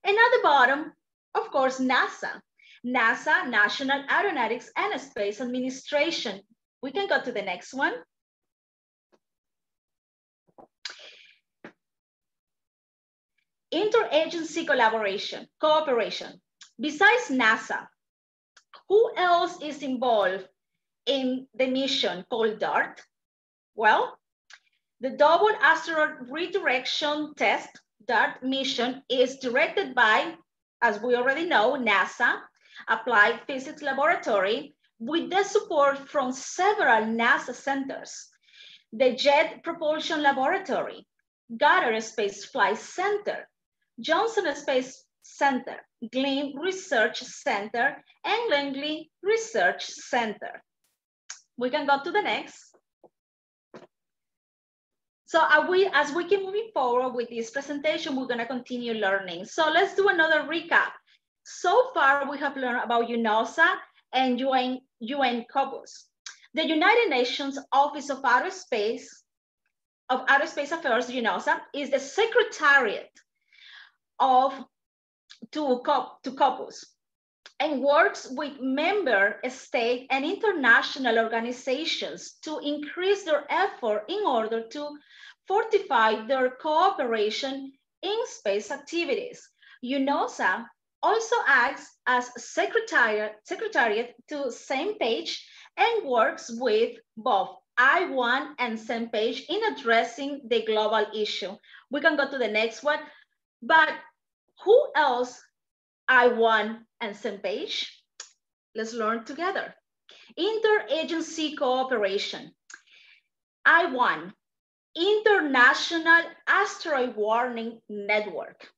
And at the bottom, of course, NASA. NASA, National Aeronautics and Space Administration. We can go to the next one. Interagency cooperation. Besides NASA, who else is involved in the mission called DART? Well, the Double Asteroid Redirection Test, DART mission, is directed by, as we already know, NASA, Applied Physics Laboratory, with the support from several NASA centers, the Jet Propulsion Laboratory, Goddard Space Flight Center, Johnson Space Center, GLIM Research Center, and Langley Research Center. We can go to the next. So as we keep moving forward with this presentation, we're gonna continue learning. So let's do another recap. So far, we have learned about UNOSA and UN COBUS. The United Nations Office of Aerospace Affairs, UNOSA, is the secretariat to COBUS and works with member state and international organizations to increase their effort in order to fortify their cooperation in space activities. UNOSA also acts as secretariat to Same Page and works with both I1 and Same Page in addressing the global issue. We can go to the next one, but who else I1 and Same Page? Let's learn together. Interagency cooperation. I1, International Asteroid Warning Network.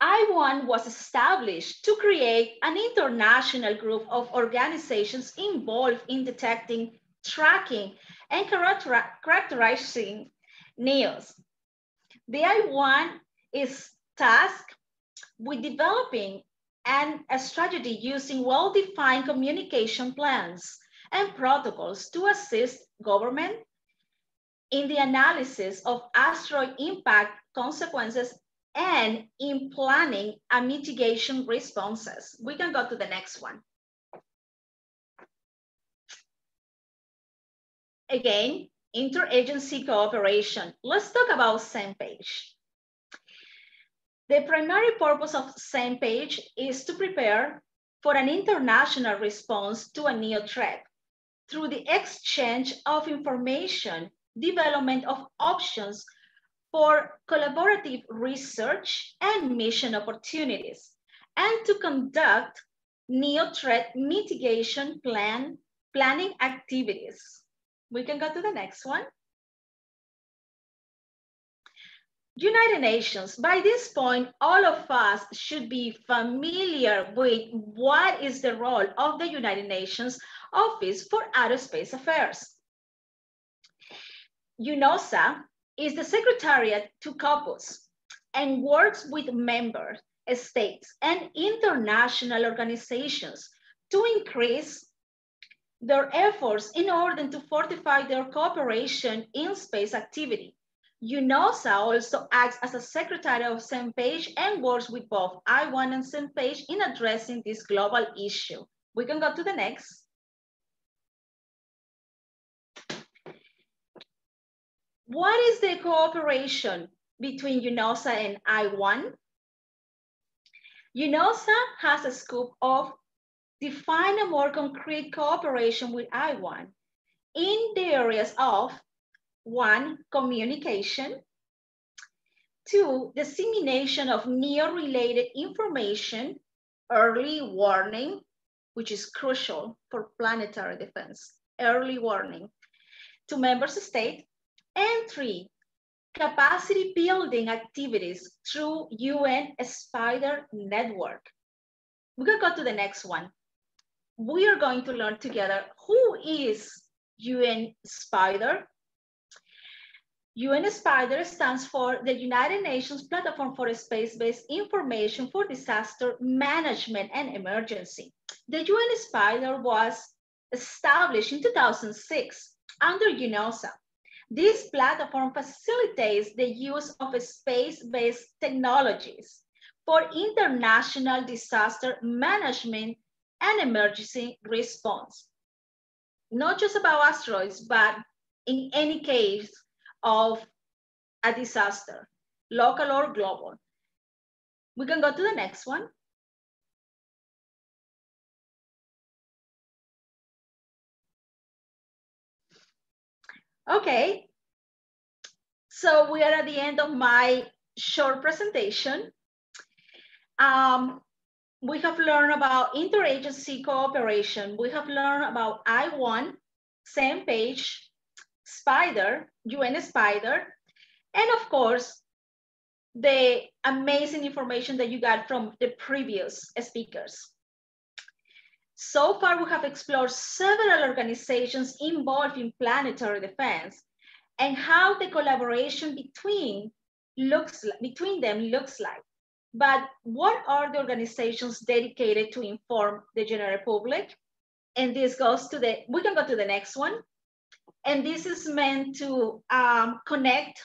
I1 was established to create an international group of organizations involved in detecting, tracking, and characterizing NEOs. The I1 is tasked with developing a strategy using well-defined communication plans and protocols to assist government in the analysis of asteroid impact consequences and in planning and mitigation responses. We can go to the next one. Again, interagency cooperation. Let's talk about Same Page. The primary purpose of Same Page is to prepare for an international response to a NEO threat through the exchange of information, development of options for collaborative research and mission opportunities, and to conduct NEO threat mitigation planning activities. We can go to the next one. United Nations. By this point, all of us should be familiar with what is the role of the United Nations Office for Aerospace Affairs. UNOSA is the secretariat to COBUS and works with member states and international organizations to increase their efforts in order to fortify their cooperation in space activity. UNOSA also acts as a secretary of Same Page and works with both I1 and Same Page in addressing this global issue. We can go to the next. What is the cooperation between UNOSA and I1? UNOSA has a scope of define a more concrete cooperation with I1 in the areas of 1, communication, 2, dissemination of NEO-related information, early warning, which is crucial for planetary defense, early warning to member states, and 3, capacity building activities through UN Spider Network. We can go to the next one. We are going to learn together who is UN Spider. UN Spider stands for the United Nations Platform for Space-Based Information for Disaster Management and Emergency. The UN Spider was established in 2006 under UNOSA. This platform facilitates the use of space-based technologies for international disaster management and emergency response. Not just about asteroids, but in any case of a disaster, local or global. We can go to the next one. Okay, so we are at the end of my short presentation. We have learned about interagency cooperation. We have learned about I1, Same Page, Spider, UN Spider, and of course, the amazing information that you got from the previous speakers. So far, we have explored several organizations involved in planetary defense and how the collaboration between them looks like. But what are the organizations dedicated to inform the general public? And this goes to we can go to the next one. And this is meant to connect.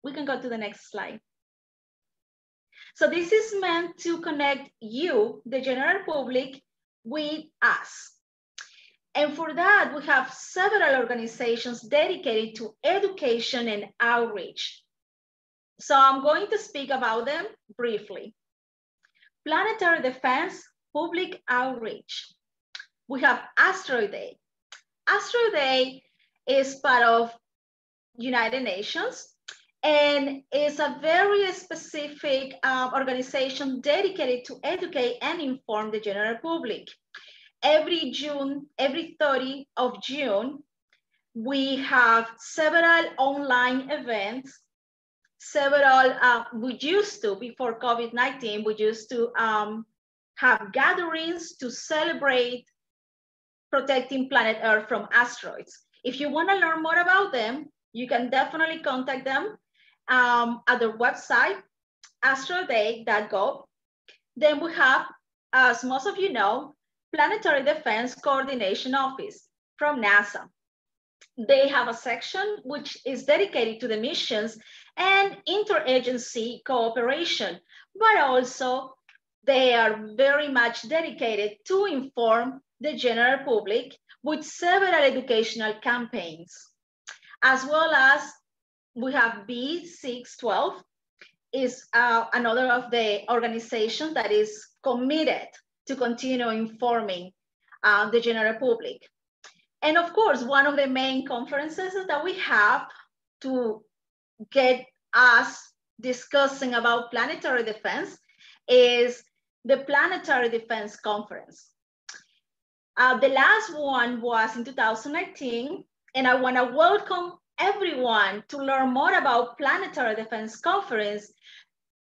We can go to the next slide. So this is meant to connect you, the general public, with us. And for that, we have several organizations dedicated to education and outreach. So I'm going to speak about them briefly. Planetary Defense Public Outreach. We have Asteroid Day. Asteroid Day is part of United Nations and is a very specific organization dedicated to educate and inform the general public. Every 30th of June, we have several online events. We used to, before COVID-19, we used to have gatherings to celebrate protecting planet Earth from asteroids. If you want to learn more about them, you can definitely contact them at their website, asteroidday.gov. Then we have, as most of you know, Planetary Defense Coordination Office from NASA. They have a section which is dedicated to the missions and interagency cooperation, but also they are very much dedicated to inform the general public with several educational campaigns, as well as we have B612 is another of the organizations that is committed to continue informing the general public. And of course, one of the main conferences that we have to get us discussing about planetary defense is the Planetary Defense Conference. The last one was in 2019, and I want to welcome everyone to learn more about Planetary Defense Conference,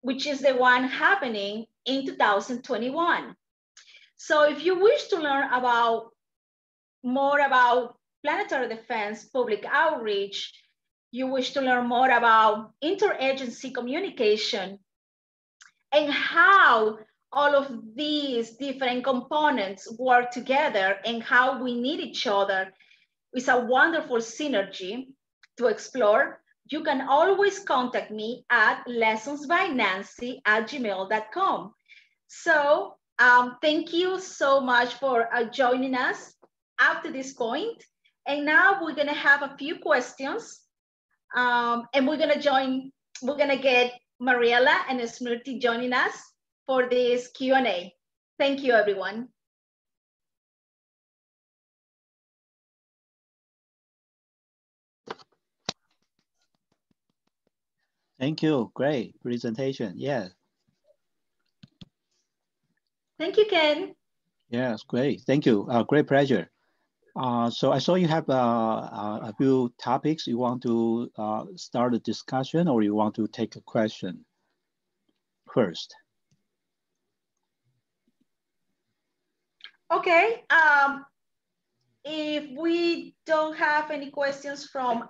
which is the one happening in 2021. So if you wish to learn more about planetary defense, public outreach, you wish to learn more about interagency communication and how all of these different components work together and how we need each other, is a wonderful synergy to explore. You can always contact me at lessonsbynancy@gmail.com. So thank you so much for joining us up to this point. And now we're gonna have a few questions and we're gonna get Mariella and Smiriti joining us for this Q&A. Thank you, everyone. Thank you, great presentation, yeah. Thank you, Ken. Yes, great, thank you, great pleasure. So I saw you have a few topics. You want to start a discussion or you want to take a question first? Okay, if we don't have any questions from,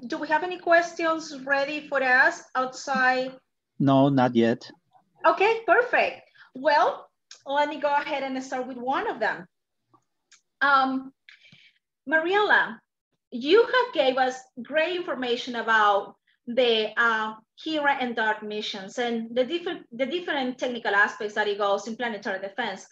do we have any questions ready for us outside? No, not yet. Okay, perfect. Well, let me go ahead and start with one of them. Mariella, you have gave us great information about the Hera and DART missions and the different technical aspects that it goes in planetary defense.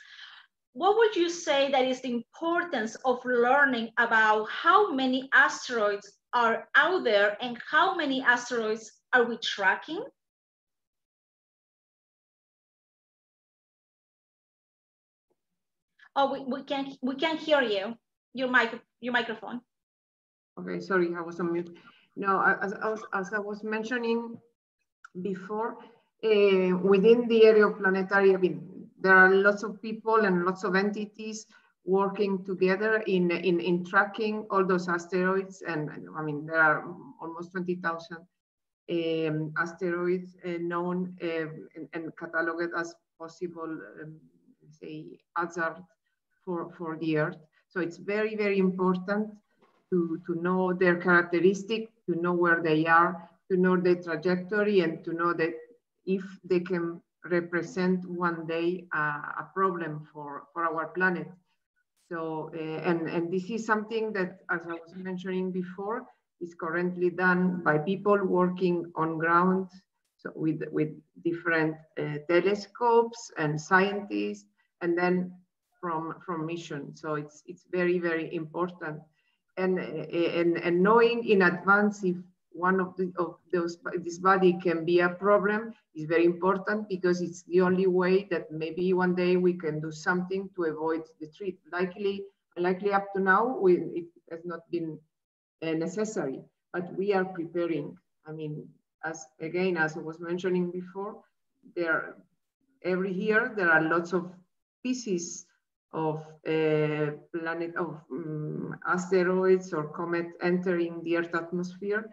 What would you say that is the importance of learning about how many asteroids are out there and how many asteroids are we tracking? Oh, we can't hear you. Your microphone. Okay, sorry, I was on mute. No, as I was mentioning before, within the area of planetary, I mean, there are lots of people and lots of entities working together in tracking all those asteroids. And I mean, there are almost 20,000 asteroids known and cataloged as possible, say, hazard for the Earth. So it's very, very important to know their characteristics, to know where they are, to know their trajectory, and to know that if they can represent one day a problem for our planet. So, and this is something that, as I was mentioning before, is currently done by people working on ground, so with different telescopes and scientists, and then from mission. So it's very, very important, and knowing in advance if one of this body can be a problem is very important, because it's the only way that maybe one day we can do something to avoid the threat. Likely up to now, it has not been necessary, but we are preparing. I mean, as I was mentioning before, every year there are lots of pieces of asteroids or comets entering the Earth atmosphere,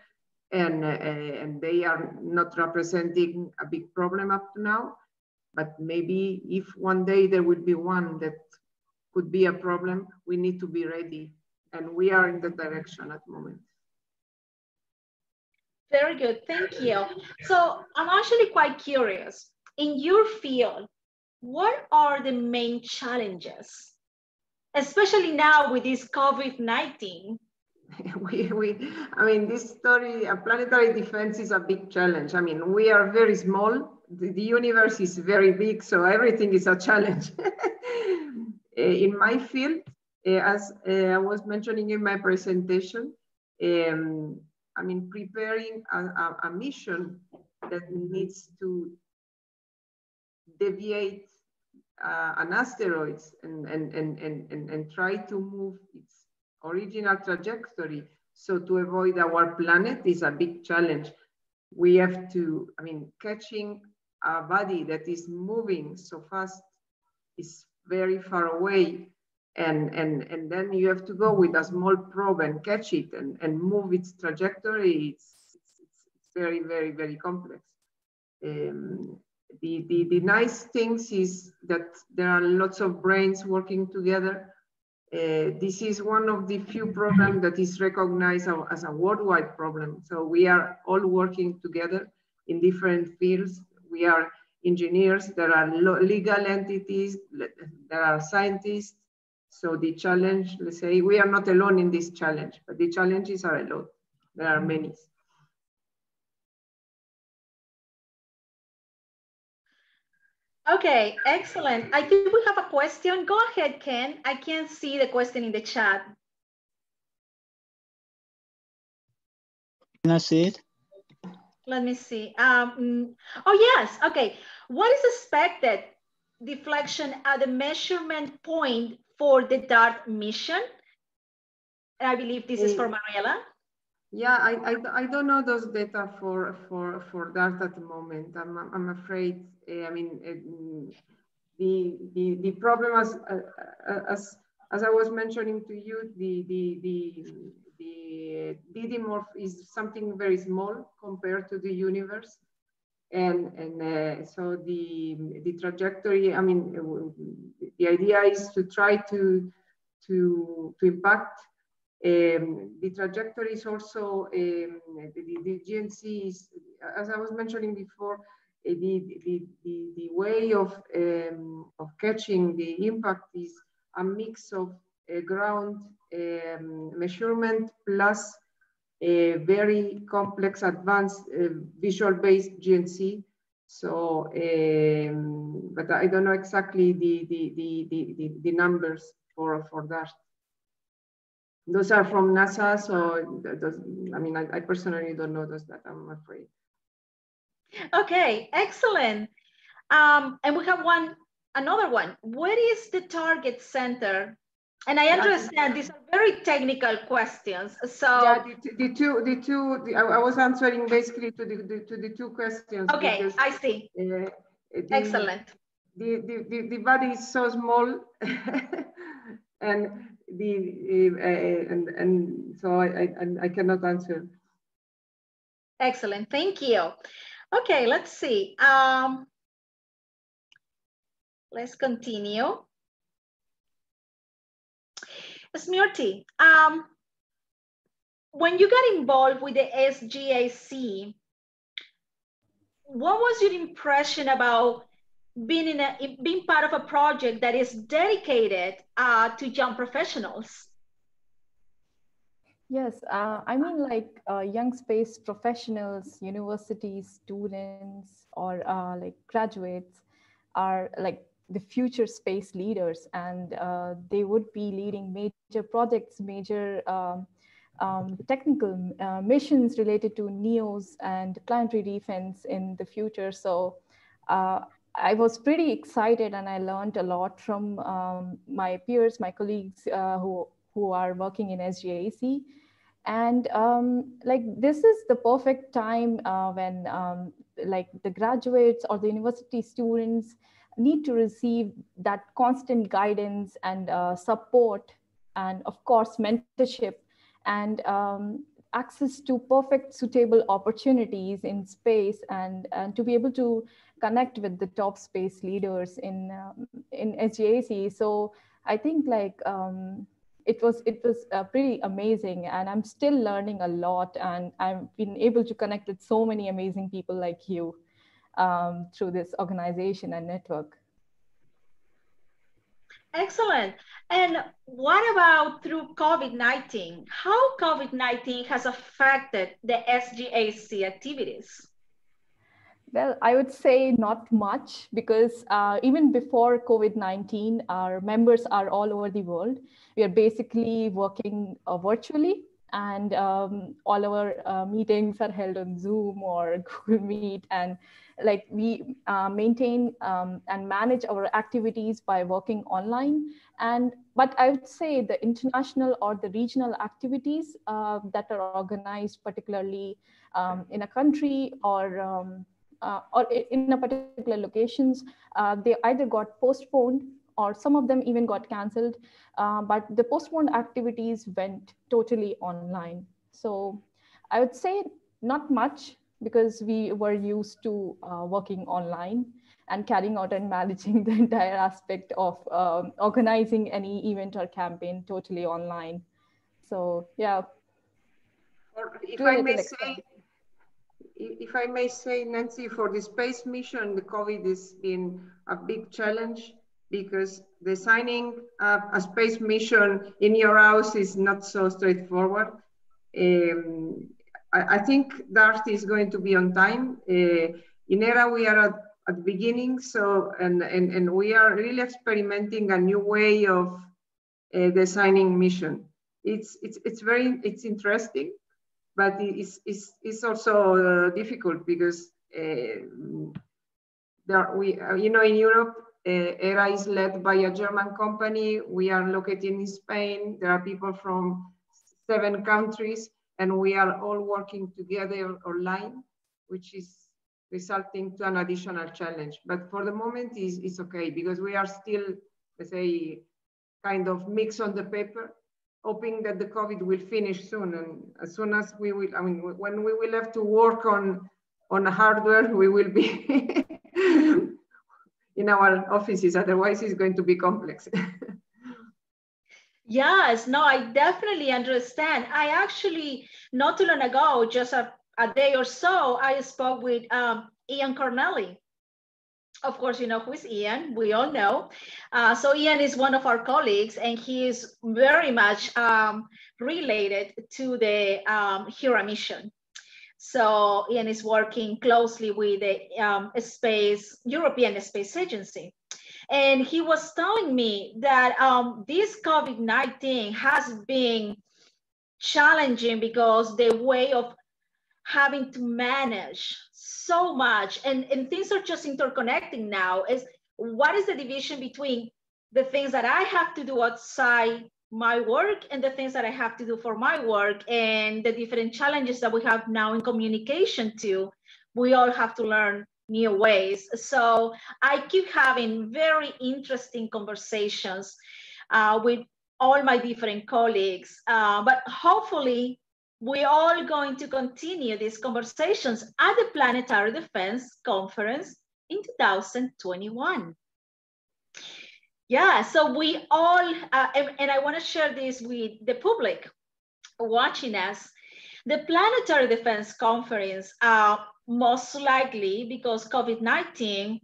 and they are not representing a big problem up to now. But maybe if one day there will be one that could be a problem, we need to be ready, and we are in that direction at the moment. Very good, thank you. So I'm actually quite curious. In your field, what are the main challenges, especially now with this COVID-19? I mean, this story, planetary defense is a big challenge. I mean, we are very small. The universe is very big, so everything is a challenge. In my field, as I was mentioning in my presentation, I mean, preparing a mission that needs to deviate an asteroid and try to move its original trajectory, so to avoid our planet, is a big challenge. We have to, I mean, catching a body that is moving so fast is very far away, and then you have to go with a small probe and catch it and move its trajectory. It's very, very, very complex. The nice things is that there are lots of brains working together. This is one of the few problems that is recognized as a worldwide problem. So we are all working together in different fields. We are engineers, there are legal entities, there are scientists. So the challenge, let's say, we are not alone in this challenge, but the challenges are a lot. There are many. Okay, excellent. I think we have a question. Go ahead, Ken. I can't see the question in the chat. Can I see it? Let me see. Oh, yes. Okay. What is expected deflection at the measurement point for the DART mission? And I believe this is for Mariella. Yeah, I don't know those data for DART at the moment. I'm afraid. I mean, the problem as I was mentioning to you, the Didymos is something very small compared to the universe, and so the trajectory. I mean, the idea is to try to impact. The trajectory is also the GNC is, as I was mentioning before, the way of catching the impact is a mix of ground measurement plus a very complex advanced visual-based GNC. So, but I don't know exactly the numbers for that. Those are from NASA, so I mean, I personally don't know those data, I'm afraid. Okay, excellent. And we have another one. What is the target center? And I understand these are very technical questions. So yeah, I was answering basically to the two questions. Okay, because, I see. Excellent. The body is so small, and so I cannot answer. Excellent, thank you. Okay, let's see. Let's continue. Smiriti, when you got involved with the SGAC, what was your impression about being part of a project that is dedicated to young professionals? Yes, I mean, like young space professionals, university students, or like graduates are like the future space leaders, and they would be leading major projects, major technical missions related to NEOs and planetary defense in the future. So I was pretty excited, and I learned a lot from my peers, my colleagues who are working in SGAC. And like this is the perfect time when like the graduates or the university students need to receive that constant guidance and support, and of course mentorship, and access to perfect suitable opportunities in space, and to be able to connect with the top space leaders in SGAC. So I think like it was pretty amazing, and I'm still learning a lot, and I've been able to connect with so many amazing people like you through this organization and network. Excellent. And what about through COVID-19? How COVID-19 has affected the SGAC activities? Well, I would say not much, because even before COVID-19, our members are all over the world. We are basically working virtually, and all our meetings are held on Zoom or Google Meet, and like we maintain and manage our activities by working online. But I would say the international or the regional activities that are organized, particularly in a country or in a particular locations, they either got postponed or some of them even got cancelled. But the postponed activities went totally online. So I would say not much, because we were used to working online and carrying out and managing the entire aspect of organizing any event or campaign totally online. So yeah. Or if I may say, Nancy, for the space mission, the COVID has been a big challenge, because designing a space mission in your house is not so straightforward. I think DART is going to be on time. In Hera, we are at the beginning, so and we are really experimenting a new way of designing mission. It's interesting, but it's also difficult, because in Europe, Hera is led by a German company. We are located in Spain. There are people from 7 countries, and we are all working together online, which is resulting to an additional challenge. But for the moment, it's okay, because we are still, let's say, kind of mix on the paper, hoping that the COVID will finish soon. And as soon as we will, when we will have to work on hardware, we will be in our offices. Otherwise, it's going to be complex. Yes, no, I definitely understand. I actually, not too long ago, just a day or so, I spoke with Ian Cornelli. Of course, you know who is Ian, we all know. So Ian is one of our colleagues, and he is very much related to the Hera mission. So Ian is working closely with the European Space Agency. And he was telling me that this COVID-19 has been challenging, because the way of having to manage so much, and things are just interconnecting now, is what is the division between the things that I have to do outside my work and the things that I have to do for my work, and the different challenges that we have now in communication too. We all have to learn new ways. So I keep having very interesting conversations with all my different colleagues, but hopefully we're all going to continue these conversations at the Planetary Defense Conference in 2021. Yeah, so we all, and I want to share this with the public watching us. The Planetary Defense Conference, most likely because COVID-19,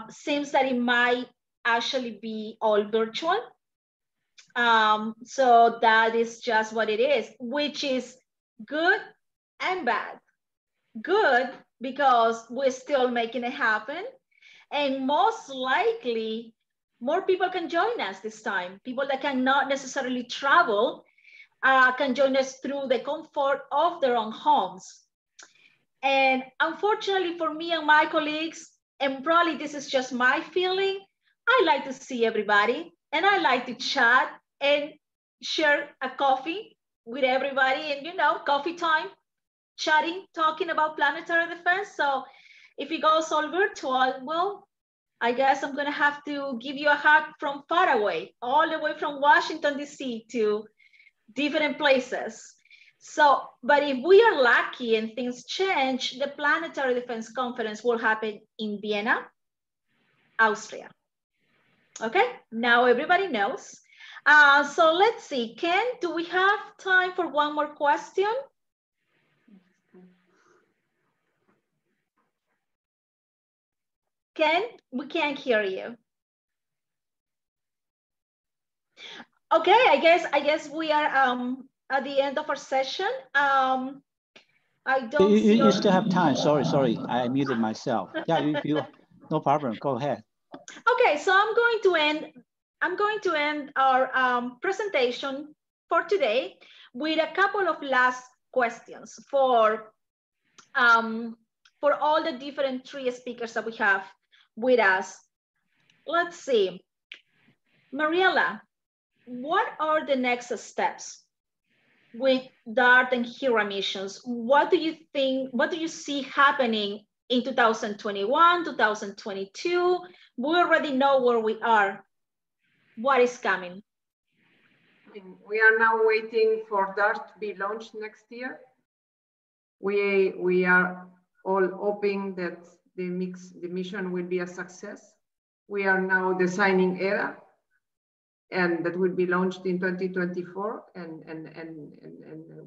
seems that it might actually be all virtual. So that is just what it is, which is good and bad. Good because we're still making it happen. And most likely, more people can join us this time. People that cannot necessarily travel can join us through the comfort of their own homes. And unfortunately for me and my colleagues, and probably this is just my feeling, I like to see everybody and I like to chat and share a coffee with everybody and, you know, coffee time, chatting, talking about planetary defense. So if it goes all virtual, well, I guess I'm gonna have to give you a hug from far away, all the way from Washington, DC to different places. So, but if we are lucky and things change, the Planetary Defense Conference will happen in Vienna, Austria. Okay, now everybody knows. So let's see, Ken, do we have time for one more question? Ken, we can't hear you. Okay, I guess we are at the end of our session. I don't see you still have time. Sorry, I muted myself. Yeah, no problem. Go ahead. Okay, so I'm going to end our presentation for today with a couple of last questions for all the different three speakers that we have with us. Let's see, Mariella, what are the next steps with DART and Hera missions? What do you think, what do you see happening in 2021, 2022? We already know where we are. What is coming? I mean, we are now waiting for DART to be launched next year. We are all hoping that the mission will be a success. We are now designing Hera, and that will be launched in 2024, and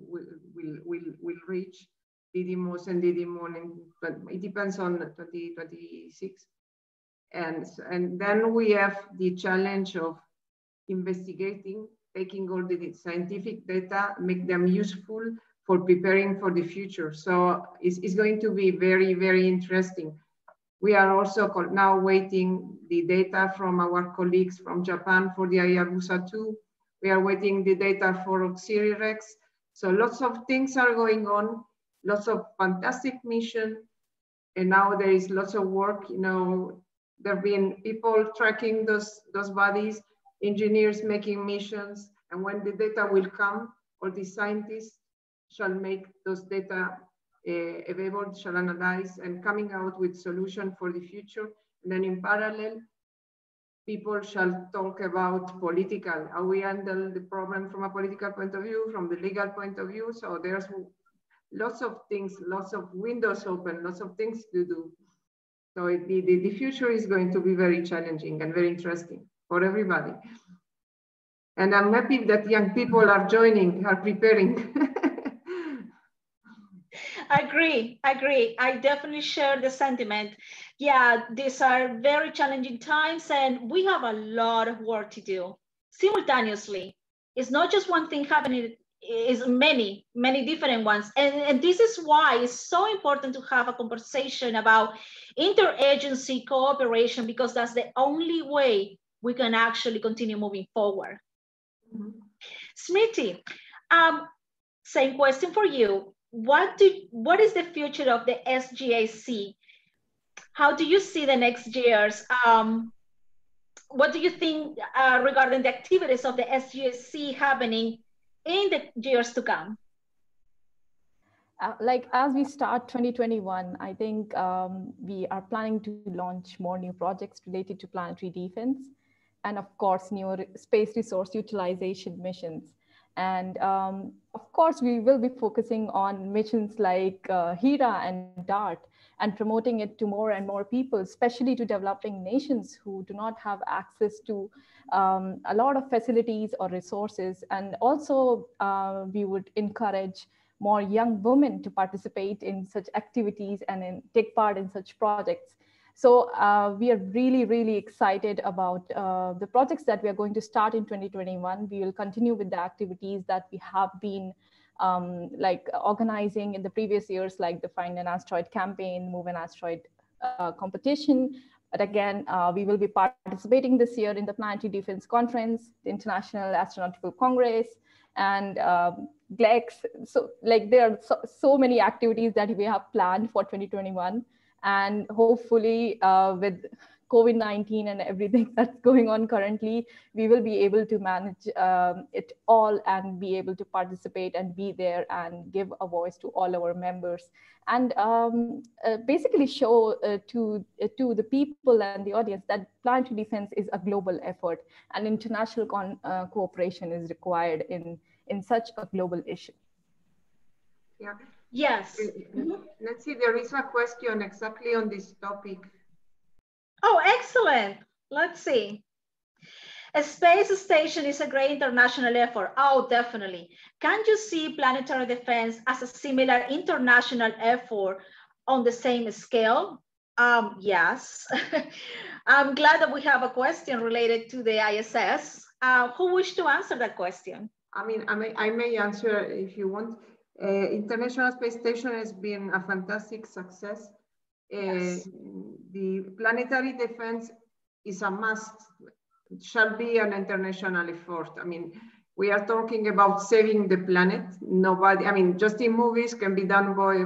will reach Didymos and Didymon, but it depends on 2026. And then we have the challenge of investigating, taking all the scientific data, make them useful for preparing for the future. So it's going to be very, very interesting. We are also now waiting the data from our colleagues from Japan for the Hayabusa 2. We are waiting the data for OXIRI-REx. So lots of things are going on, lots of fantastic mission. And now there is lots of work, you know, there have been people tracking those bodies, engineers making missions. And when the data will come, all the scientists shall make those data available, shall analyze and coming out with solution for the future. And then in parallel, people shall talk about political, how we handle the problem from a political point of view, from the legal point of view. So there's lots of things, lots of windows open, lots of things to do. So the future is going to be very challenging and very interesting for everybody. And I'm happy that young people are joining, are preparing. Agree. I definitely share the sentiment. Yeah, these are very challenging times and we have a lot of work to do simultaneously. It's not just one thing happening, it's many different ones. And this is why it's so important to have a conversation about interagency cooperation, because that's the only way we can actually continue moving forward. Mm-hmm. Smiriti, same question for you. What is the future of the SGAC? How do you see the next years? What do you think regarding the activities of the SGAC happening in the years to come? Like as we start 2021, I think we are planning to launch more new projects related to planetary defense, and of course, new space resource utilization missions. And of course, we will be focusing on missions like Hera and DART, and promoting it to more and more people, especially to developing nations who do not have access to a lot of facilities or resources. And also, we would encourage more young women to participate in such activities and take part in such projects. So we are really, really excited about the projects that we are going to start in 2021. We will continue with the activities that we have been like organizing in the previous years, like the Find an Asteroid campaign, Move an Asteroid competition. But again, we will be participating this year in the Planetary Defense Conference, the International Astronautical Congress, and GLEX. So like there are so many activities that we have planned for 2021. And hopefully with COVID-19 and everything that's going on currently, we will be able to manage it all and be able to participate and be there and give a voice to all our members, and basically show to the people and the audience that planetary defense is a global effort, and international cooperation is required in such a global issue. Yeah. Yes. Nancy, there is a question exactly on this topic. Oh, excellent. Let's see. A space station is a great international effort. Oh, definitely. Can you see planetary defense as a similar international effort on the same scale? Yes. I'm glad that we have a question related to the ISS. Who wishes to answer that question? I mean, I may answer if you want. International Space Station has been a fantastic success. Yes. The planetary defense is a must. It shall be an international effort. I mean, we are talking about saving the planet. Nobody, I mean, just in movies can be done by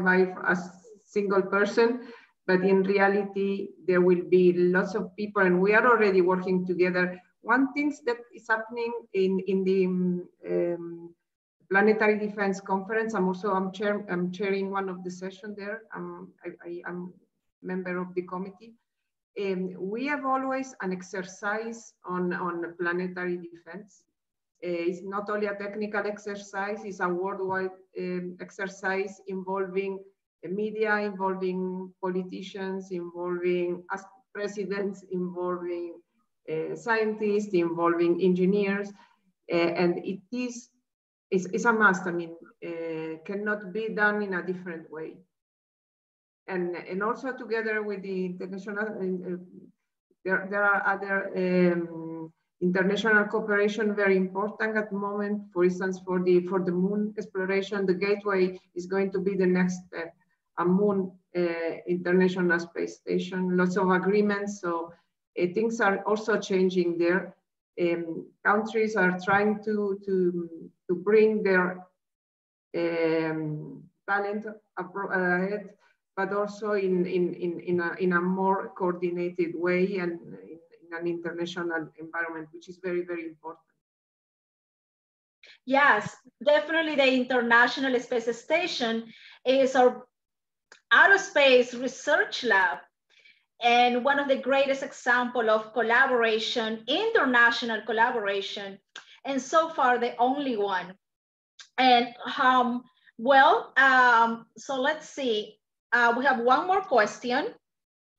a single person, but in reality, there will be lots of people, and we are already working together. One thing that is happening in the Planetary Defense Conference. I'm chairing one of the sessions there. I'm member of the committee. We have always an exercise on planetary defense. It's not only a technical exercise, it's a worldwide exercise involving media, involving politicians, involving presidents, involving scientists, involving engineers, and it's a must. I mean, cannot be done in a different way. And also together with the international, there are other international cooperation very important at the moment. For instance, for the moon exploration, the Gateway is going to be the next step, a moon international space station. Lots of agreements, so things are also changing there. Countries are trying to bring their talent ahead, but also in a more coordinated way and in an international environment, which is very, very important. Yes, definitely the International Space Station is our aerospace research lab, and one of the greatest examples of collaboration, international collaboration, and so far the only one. And so let's see. We have one more question.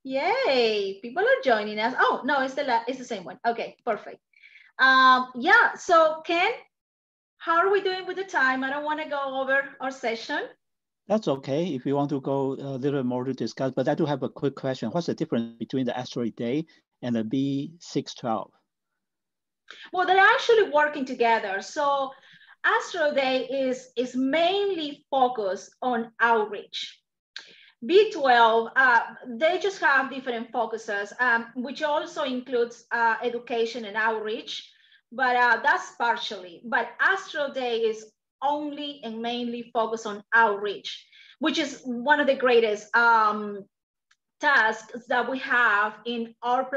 Yay, people are joining us. Oh, no, it's the same one. Okay, perfect. Yeah, so Ken, how are we doing with the time? I don't want to go over our session. That's okay if you want to go a little more to discuss, but I do have a quick question. What's the difference between the Asteroid Day and the B612? Well, they're actually working together. So Asteroid Day is mainly focused on outreach. B12, they just have different focuses, which also includes education and outreach, but that's partially. But Asteroid Day is only and mainly focused on outreach, which is one of the greatest tasks that we have in our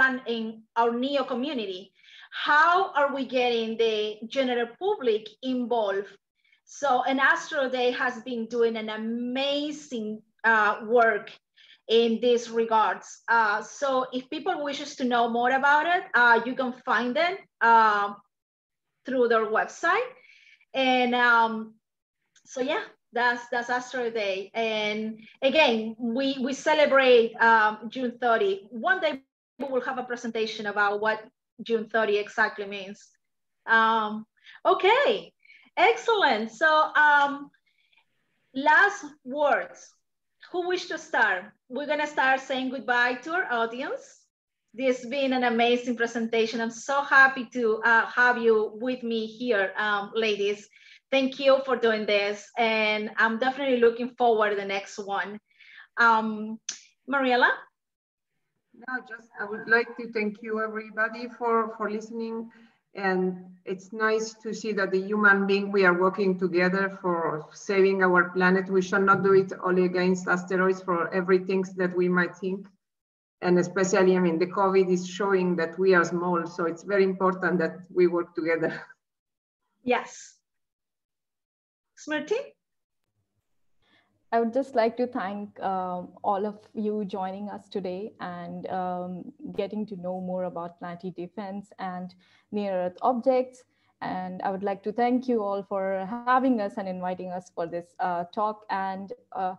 NEO community. How are we getting the general public involved? So An Asteroid Day has been doing an amazing work in these regards. So if people wishes to know more about it, you can find them through their website. And so yeah, that's Asteroid Day. And again, we celebrate June 30. One day we will have a presentation about what June 30 exactly means. Okay, excellent. So last words. Who wish to start? We're gonna start saying goodbye to our audience. This has been an amazing presentation. I'm so happy to have you with me here, ladies. Thank you for doing this. And I'm definitely looking forward to the next one. Mariella? No, I would like to thank you everybody for listening. And it's nice to see that the human being, we are working together for saving our planet. We should not do it only against asteroids, for everything that we might think. And especially, I mean, the COVID is showing that we are small. So it's very important that we work together. Yes. Smiriti? I would just like to thank all of you joining us today and getting to know more about planetary defense and near-Earth objects. And I would like to thank you all for having us and inviting us for this talk. And of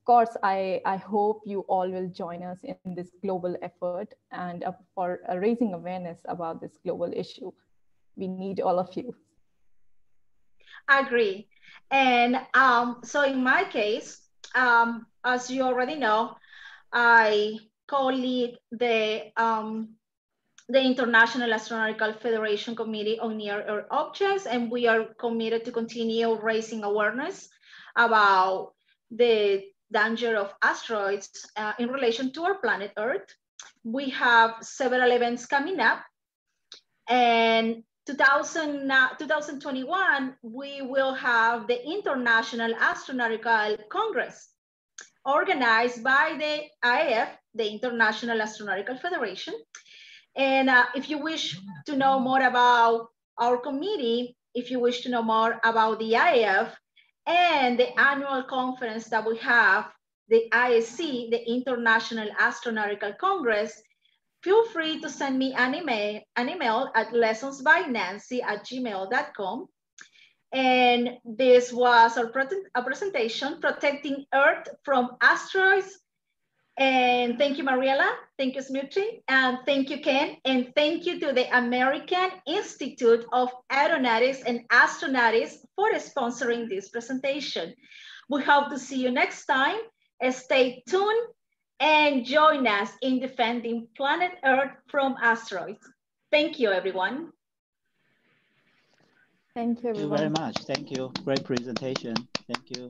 course, I hope you all will join us in this global effort and for raising awareness about this global issue. We need all of you. I agree. And so in my case, as you already know, I co-lead the International Astronautical Federation Committee on Near-Earth Objects, and we are committed to continue raising awareness about the danger of asteroids in relation to our planet Earth. We have several events coming up, and 2021, we will have the International Astronautical Congress organized by the IAF, the International Astronautical Federation. And if you wish to know more about our committee, if you wish to know more about the IAF and the annual conference that we have, the IAC, the International Astronautical Congress, feel free to send me an email at lessonsbynancy@gmail.com. And this was our presentation, Protecting Earth from Asteroids. And thank you, Mariella. Thank you, Smiriti. And thank you, Ken. And thank you to the American Institute of Aeronautics and Astronautics for sponsoring this presentation. We hope to see you next time. Stay tuned and join us in defending planet Earth from asteroids. Thank you, everyone. Thank you, everyone. Thank you very much. Thank you. Great presentation. Thank you.